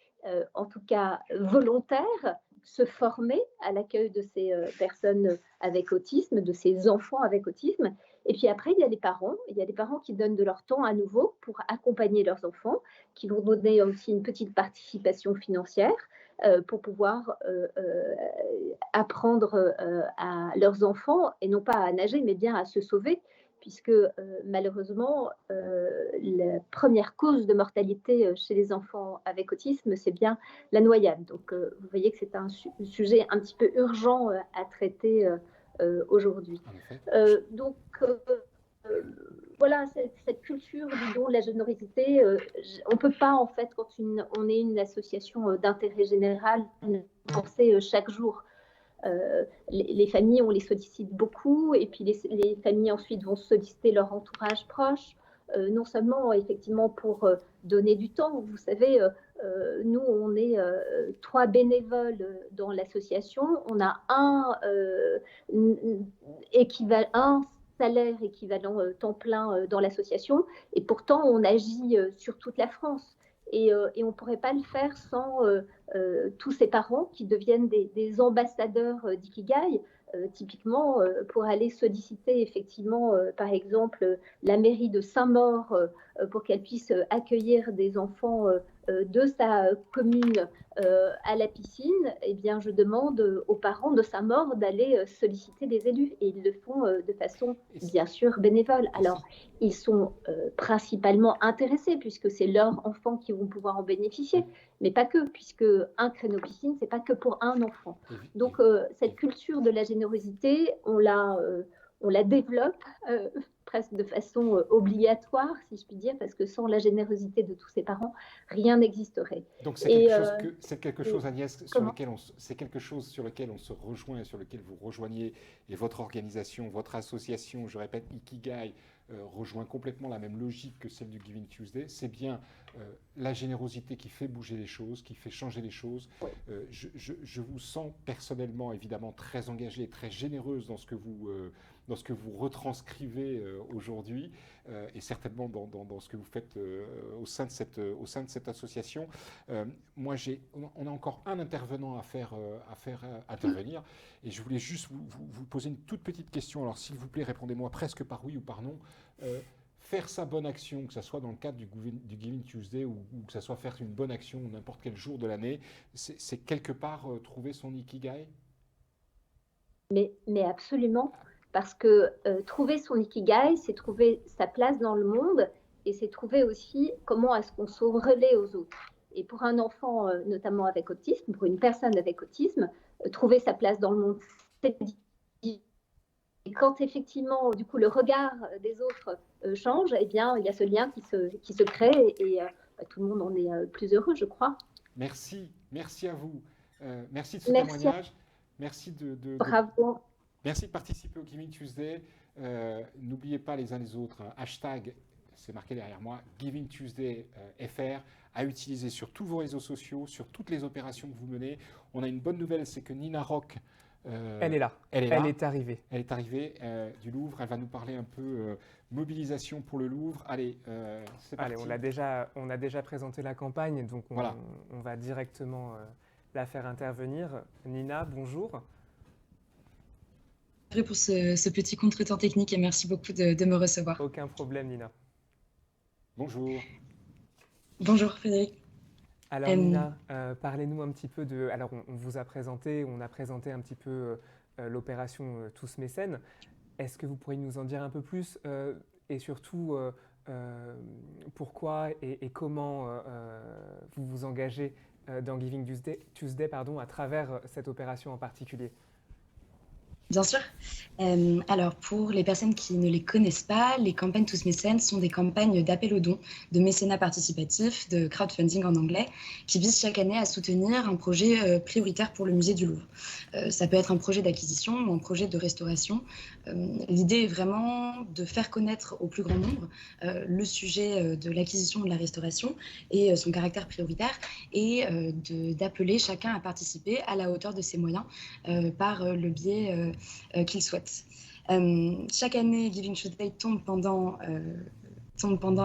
en tout cas volontaire, se former à l'accueil de ces personnes avec autisme, de ces enfants avec autisme. Et puis après, il y a les parents qui donnent de leur temps à nouveau pour accompagner leurs enfants, qui vont donner aussi une petite participation financière pour pouvoir apprendre à leurs enfants, et non pas à nager, mais bien à se sauver, puisque malheureusement, la première cause de mortalité chez les enfants avec autisme, c'est bien la noyade. Donc, vous voyez que c'est un sujet un petit peu urgent à traiter aujourd'hui. Donc, voilà, cette culture du don, de la générosité, on ne peut pas, en fait, quand on est une association d'intérêt général, penser chaque jour. les familles, on les sollicite beaucoup, et puis les familles ensuite vont solliciter leur entourage proche, non seulement effectivement pour donner du temps. Vous savez, nous, on est 3 bénévoles dans l'association. On a un salaire équivalent temps plein dans l'association, et pourtant on agit sur toute la France. Et on ne pourrait pas le faire sans tous ces parents qui deviennent des ambassadeurs d'Ikigai, typiquement pour aller solliciter effectivement, par exemple, la mairie de Saint-Maur pour qu'elle puisse accueillir des enfants de sa commune à la piscine. Eh bien, je demande aux parents de Saint-Maur d'aller solliciter des élus, et ils le font de façon bien sûr bénévole. Alors, ils sont principalement intéressés puisque c'est leurs enfants qui vont pouvoir en bénéficier, mais pas que, puisque un créneau piscine, c'est pas que pour un enfant. Donc, cette culture de la générosité, on la développe presque de façon obligatoire, si je puis dire, parce que sans la générosité de tous ces parents, rien n'existerait. Donc c'est quelque chose, Agnès, c'est quelque chose sur lequel on se rejoint et sur lequel vous rejoignez, et votre organisation, votre association, je répète, Ikigai, rejoint complètement la même logique que celle du Giving Tuesday. C'est bien la générosité qui fait bouger les choses, qui fait changer les choses. Je vous sens personnellement, évidemment, très engagée et très généreuse dans ce que vous retranscrivez aujourd'hui, et certainement dans ce que vous faites au sein de cette association. Moi, on a encore un intervenant à faire intervenir, et je voulais juste vous poser une toute petite question. Alors, s'il vous plaît, répondez-moi presque par oui ou par non. Faire sa bonne action, que ce soit dans le cadre du Giving Tuesday ou que ce soit faire une bonne action n'importe quel jour de l'année, c'est quelque part trouver son Ikigai? Mais absolument. Parce que trouver son Ikigai, c'est trouver sa place dans le monde, et c'est trouver aussi comment est-ce qu'on se relaie aux autres. Et pour un enfant, notamment avec autisme, pour une personne avec autisme, trouver sa place dans le monde, c'est difficile. Et quand effectivement, du coup, le regard des autres change, eh bien, il y a ce lien qui se crée, et tout le monde en est plus heureux, je crois. Merci à vous. Merci de ce témoignage. Merci Bravo. Merci de participer au Giving Tuesday. N'oubliez pas les uns les autres, hashtag, c'est marqué derrière moi, Giving Tuesday FR, à utiliser sur tous vos réseaux sociaux, sur toutes les opérations que vous menez. On a une bonne nouvelle, c'est que Nina Rock, elle est là. Elle est arrivée. Elle est arrivée du Louvre. Elle va nous parler un peu mobilisation pour le Louvre. Allez, c'est parti. Allez, on a déjà présenté la campagne, donc on va directement la faire intervenir. Nina, bonjour. Pour ce petit contretemps technique, et merci beaucoup de me recevoir. Aucun problème, Nina. Bonjour. Bonjour, Frédéric. Alors, Nina, parlez-nous un petit peu de... Alors, on vous a présenté, on a présenté un petit peu l'opération Tous Mécènes. Est-ce que vous pourriez nous en dire un peu plus, et surtout pourquoi et comment vous vous engagez dans Giving Tuesday à travers cette opération en particulier? Bien sûr. Alors, pour les personnes qui ne les connaissent pas, les campagnes Tous Mécènes sont des campagnes d'appel aux dons, de mécénat participatif, de crowdfunding en anglais, qui visent chaque année à soutenir un projet prioritaire pour le musée du Louvre. Ça peut être un projet d'acquisition ou un projet de restauration. L'idée est vraiment de faire connaître au plus grand nombre le sujet de l'acquisition de la restauration et son caractère prioritaire, et d'appeler chacun à participer à la hauteur de ses moyens par le biais qu'ils souhaitent. Chaque année, Giving Tuesday tombe pendant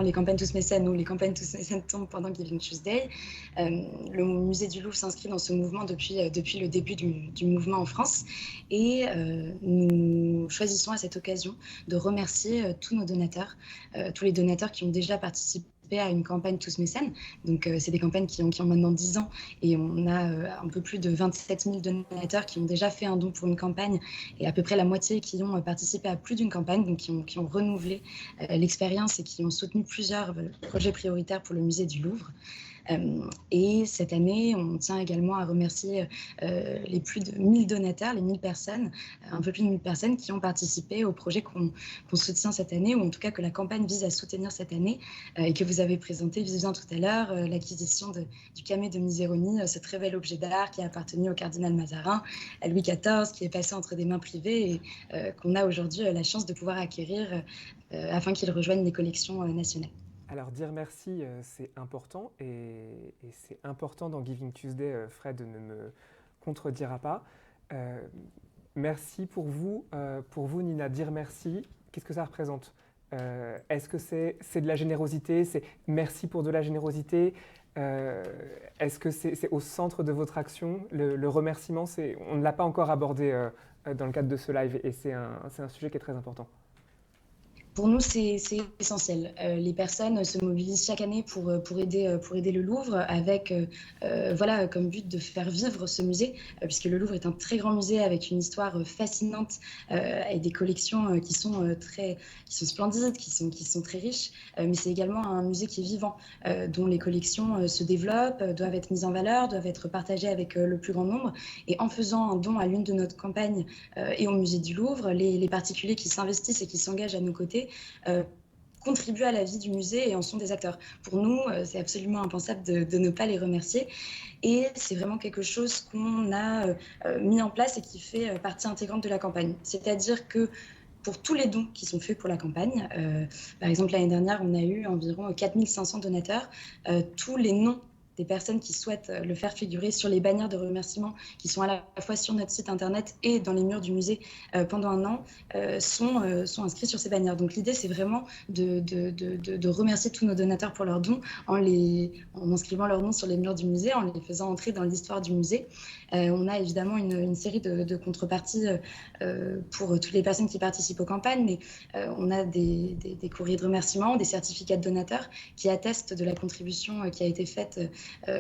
les campagnes Tous Mécènes, ou les campagnes Tous Mécènes tombent pendant Giving Tuesday. Le musée du Louvre s'inscrit dans ce mouvement depuis le début du mouvement en France, et nous choisissons à cette occasion de remercier tous nos donateurs, tous les donateurs qui ont déjà participé à une campagne Tous Mécènes. Donc, c'est des campagnes qui ont maintenant 10 ans, et on a un peu plus de 27 000 donateurs qui ont déjà fait un don pour une campagne, et à peu près la moitié qui ont participé à plus d'une campagne, donc qui ont renouvelé l'expérience et qui ont soutenu plusieurs projets prioritaires pour le musée du Louvre. Et cette année, on tient également à remercier les plus de 1000 donateurs, les 1000 personnes, un peu plus de 1000 personnes qui ont participé au projet qu'on soutient cette année, ou en tout cas que la campagne vise à soutenir cette année, et que vous avez présenté, Vivien, tout à l'heure, l'acquisition du camée de Miseroni, ce très bel objet d'art qui a appartenu au cardinal Mazarin, à Louis XIV, qui est passé entre des mains privées et qu'on a aujourd'hui la chance de pouvoir acquérir afin qu'il rejoigne les collections nationales. Alors dire merci, c'est important, et c'est important dans Giving Tuesday, Fred ne me contredira pas. Merci pour vous, Nina, dire merci, qu'est-ce que ça représente? Est-ce que c'est de la générosité? C'est merci pour de la générosité? Est-ce que c'est au centre de votre action? Le remerciement, on ne l'a pas encore abordé dans le cadre de ce live, et c'est un sujet qui est très important. Pour nous, c'est essentiel. Les personnes se mobilisent chaque année pour aider le Louvre, avec voilà, comme but de faire vivre ce musée, puisque le Louvre est un très grand musée avec une histoire fascinante et des collections qui sont splendides, qui sont très riches, mais c'est également un musée qui est vivant, dont les collections se développent, doivent être mises en valeur, doivent être partagées avec le plus grand nombre. Et en faisant un don à l'une de nos campagnes et au musée du Louvre, les particuliers qui s'investissent et qui s'engagent à nos côtés contribuent à la vie du musée et en sont des acteurs. Pour nous, c'est absolument impensable de ne pas les remercier. Et c'est vraiment quelque chose qu'on a mis en place et qui fait partie intégrante de la campagne. C'est-à-dire que pour tous les dons qui sont faits pour la campagne, par exemple l'année dernière, on a eu environ 4500 donateurs, tous les noms des personnes qui souhaitent le faire figurer sur les bannières de remerciements qui sont à la fois sur notre site internet et dans les murs du musée pendant un an sont inscrits sur ces bannières. Donc l'idée, c'est vraiment de remercier tous nos donateurs pour leurs dons en inscrivant leurs noms sur les murs du musée, en les faisant entrer dans l'histoire du musée. On a évidemment une série de contreparties pour toutes les personnes qui participent aux campagnes, mais on a des courriers de remerciement, des certificats de donateurs qui attestent de la contribution qui a été faite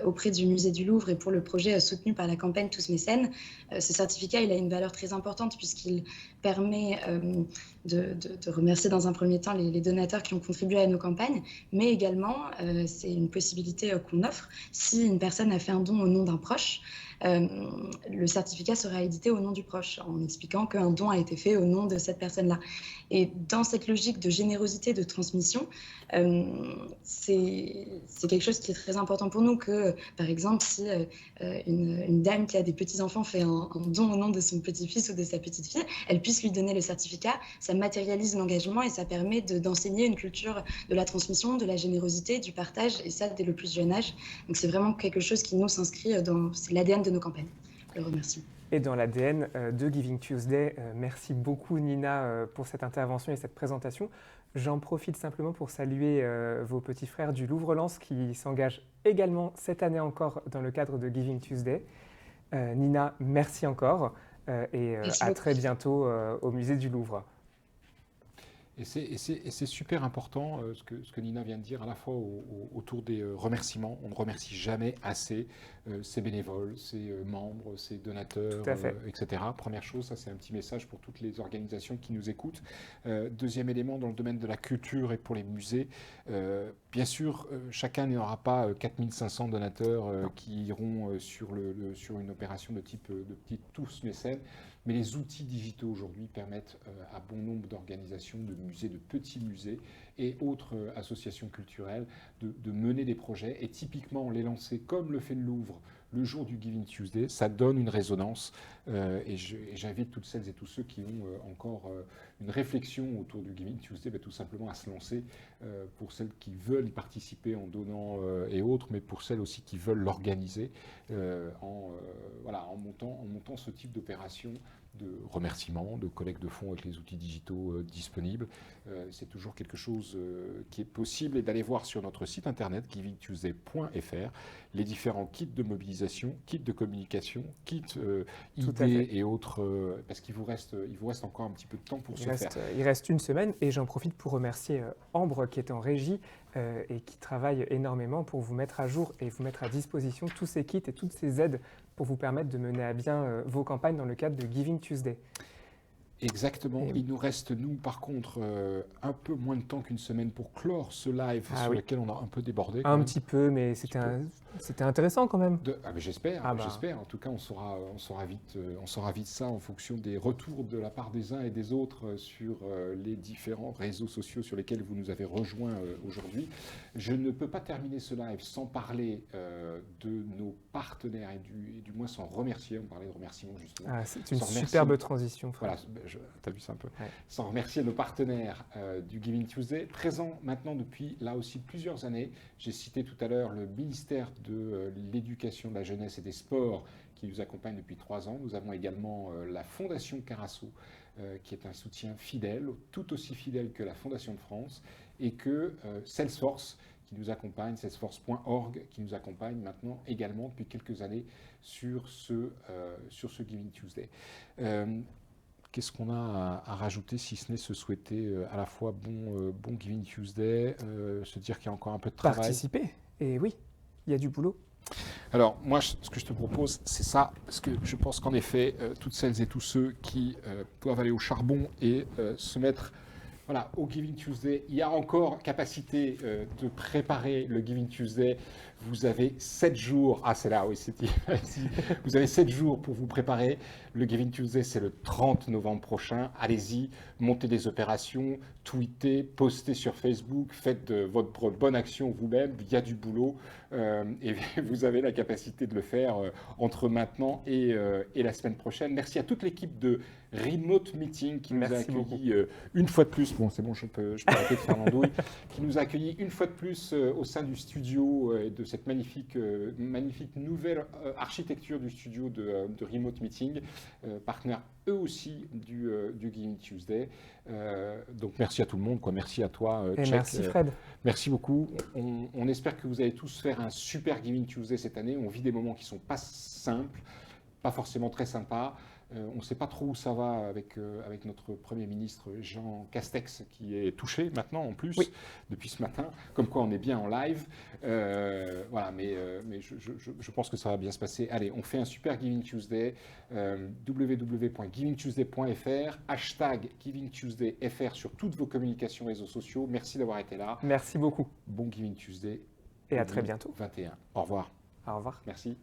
auprès du musée du Louvre et pour le projet soutenu par la campagne Tous Mécènes. Ce certificat, il a une valeur très importante puisqu'il permet de remercier dans un premier temps les donateurs qui ont contribué à nos campagnes, mais également, c'est une possibilité qu'on offre si une personne a fait un don au nom d'un proche. Le certificat sera édité au nom du proche, en expliquant qu'un don a été fait au nom de cette personne-là. Et dans cette logique de générosité, de transmission, c'est quelque chose qui est très important pour nous, que par exemple, si une dame qui a des petits-enfants fait un don au nom de son petit-fils ou de sa petite-fille, elle puisse lui donner le certificat. Ça matérialise l'engagement et ça permet d'enseigner une culture de la transmission, de la générosité, du partage, et ça dès le plus jeune âge. Donc c'est vraiment quelque chose qui nous s'inscrit dans l'ADN de nos campagnes. Le remercie. Et dans l'ADN de Giving Tuesday, merci beaucoup Nina pour cette intervention et cette présentation. J'en profite simplement pour saluer vos petits frères du Louvre-Lens qui s'engagent également cette année encore dans le cadre de Giving Tuesday. Nina, merci encore et à très bientôt au musée du Louvre. Et c'est super important ce que Nina vient de dire, à la fois autour des remerciements. On ne remercie jamais assez ses bénévoles, ses membres, ses donateurs, etc. Première chose, ça c'est un petit message pour toutes les organisations qui nous écoutent. Deuxième élément, dans le domaine de la culture et pour les musées, bien sûr, chacun n'aura pas 4500 donateurs qui iront sur une opération de type Tous Mécènes. Mais les outils digitaux aujourd'hui permettent à bon nombre d'organisations, de musées, de petits musées et autres associations culturelles de mener des projets. Et typiquement, les lancer comme le fait le Louvre le jour du Giving Tuesday, ça donne une résonance. Et j'invite toutes celles et tous ceux qui ont encore une réflexion autour du Giving Tuesday, tout simplement à se lancer pour celles qui veulent y participer en donnant et autres, mais pour celles aussi qui veulent l'organiser en montant ce type d'opération de remerciements, de collecte de fonds avec les outils digitaux disponibles. C'est toujours quelque chose qui est possible, et d'aller voir sur notre site internet givingtuesday.fr les différents kits de mobilisation, kits de communication, kits idées et autres, parce qu'il vous reste encore un petit peu de temps pour faire. Il reste une semaine, et j'en profite pour remercier Ambre qui est en régie et qui travaille énormément pour vous mettre à jour et vous mettre à disposition tous ces kits et toutes ces aides pour vous permettre de mener à bien vos campagnes dans le cadre de Giving Tuesday. Exactement. Il nous reste, nous, par contre, un peu moins de temps qu'une semaine pour clore ce live sur lequel on a un peu débordé. Un petit peu, mais c'était intéressant quand même. Mais j'espère, j'espère. En tout cas, on saura vite ça en fonction des retours de la part des uns et des autres sur les différents réseaux sociaux sur lesquels vous nous avez rejoints aujourd'hui. Je ne peux pas terminer ce live sans parler de nos partenaires et du moins sans remercier. On parlait de remerciements justement. C'est une superbe transition. Voilà, tu as vu ça un peu. Ouais. Sans remercier nos partenaires du Giving Tuesday, présents maintenant depuis là aussi plusieurs années. J'ai cité tout à l'heure le ministère de l'Éducation, de la Jeunesse et des Sports qui nous accompagne depuis 3 ans. Nous avons également la Fondation Carasso qui est un soutien fidèle, tout aussi fidèle que la Fondation de France, et que Salesforce qui nous accompagne, salesforce.org qui nous accompagne maintenant également depuis quelques années sur ce Giving Tuesday. Qu'est-ce qu'on a à rajouter si ce n'est se souhaiter à la fois bon Giving Tuesday, se dire qu'il y a encore un peu de travail. Participer, et oui, il y a du boulot. Alors moi, ce que je te propose, c'est ça, parce que je pense qu'en effet, toutes celles et tous ceux qui doivent aller au charbon et se mettre au Giving Tuesday, il y a encore capacité de préparer le Giving Tuesday. Vous avez 7 jours, c'est là, oui, c'est ici. Vous avez 7 jours pour vous préparer. Le Giving Tuesday, c'est le 30 novembre prochain. Allez-y, montez des opérations, tweetez, postez sur Facebook, faites votre bonne action vous-même. Il y a du boulot et vous avez la capacité de le faire entre maintenant et la semaine prochaine. Merci à toute l'équipe de Remote Meeting qui nous a accueillis une fois de plus. Bon, c'est bon, je peux arrêter de faire l'andouille. Qui nous a accueillis une fois de plus au sein du studio et de cette magnifique nouvelle architecture du studio de Remote Meeting, partenaire eux aussi du Giving Tuesday. Donc merci à tout le monde, merci à toi, et merci Fred. Merci beaucoup. On espère que vous allez tous faire un super Giving Tuesday cette année. On vit des moments qui ne sont pas simples, pas forcément très sympas. On ne sait pas trop où ça va avec notre Premier ministre Jean Castex qui est touché maintenant en plus depuis ce matin, comme quoi on est bien en live. Mais je pense que ça va bien se passer. Allez, on fait un super Giving Tuesday, www.givingtuesday.fr, #GivingTuesdayFR sur toutes vos communications réseaux sociaux. Merci d'avoir été là. Merci beaucoup. Bon Giving Tuesday. Et à très bientôt. 21. Au revoir. Au revoir. Merci.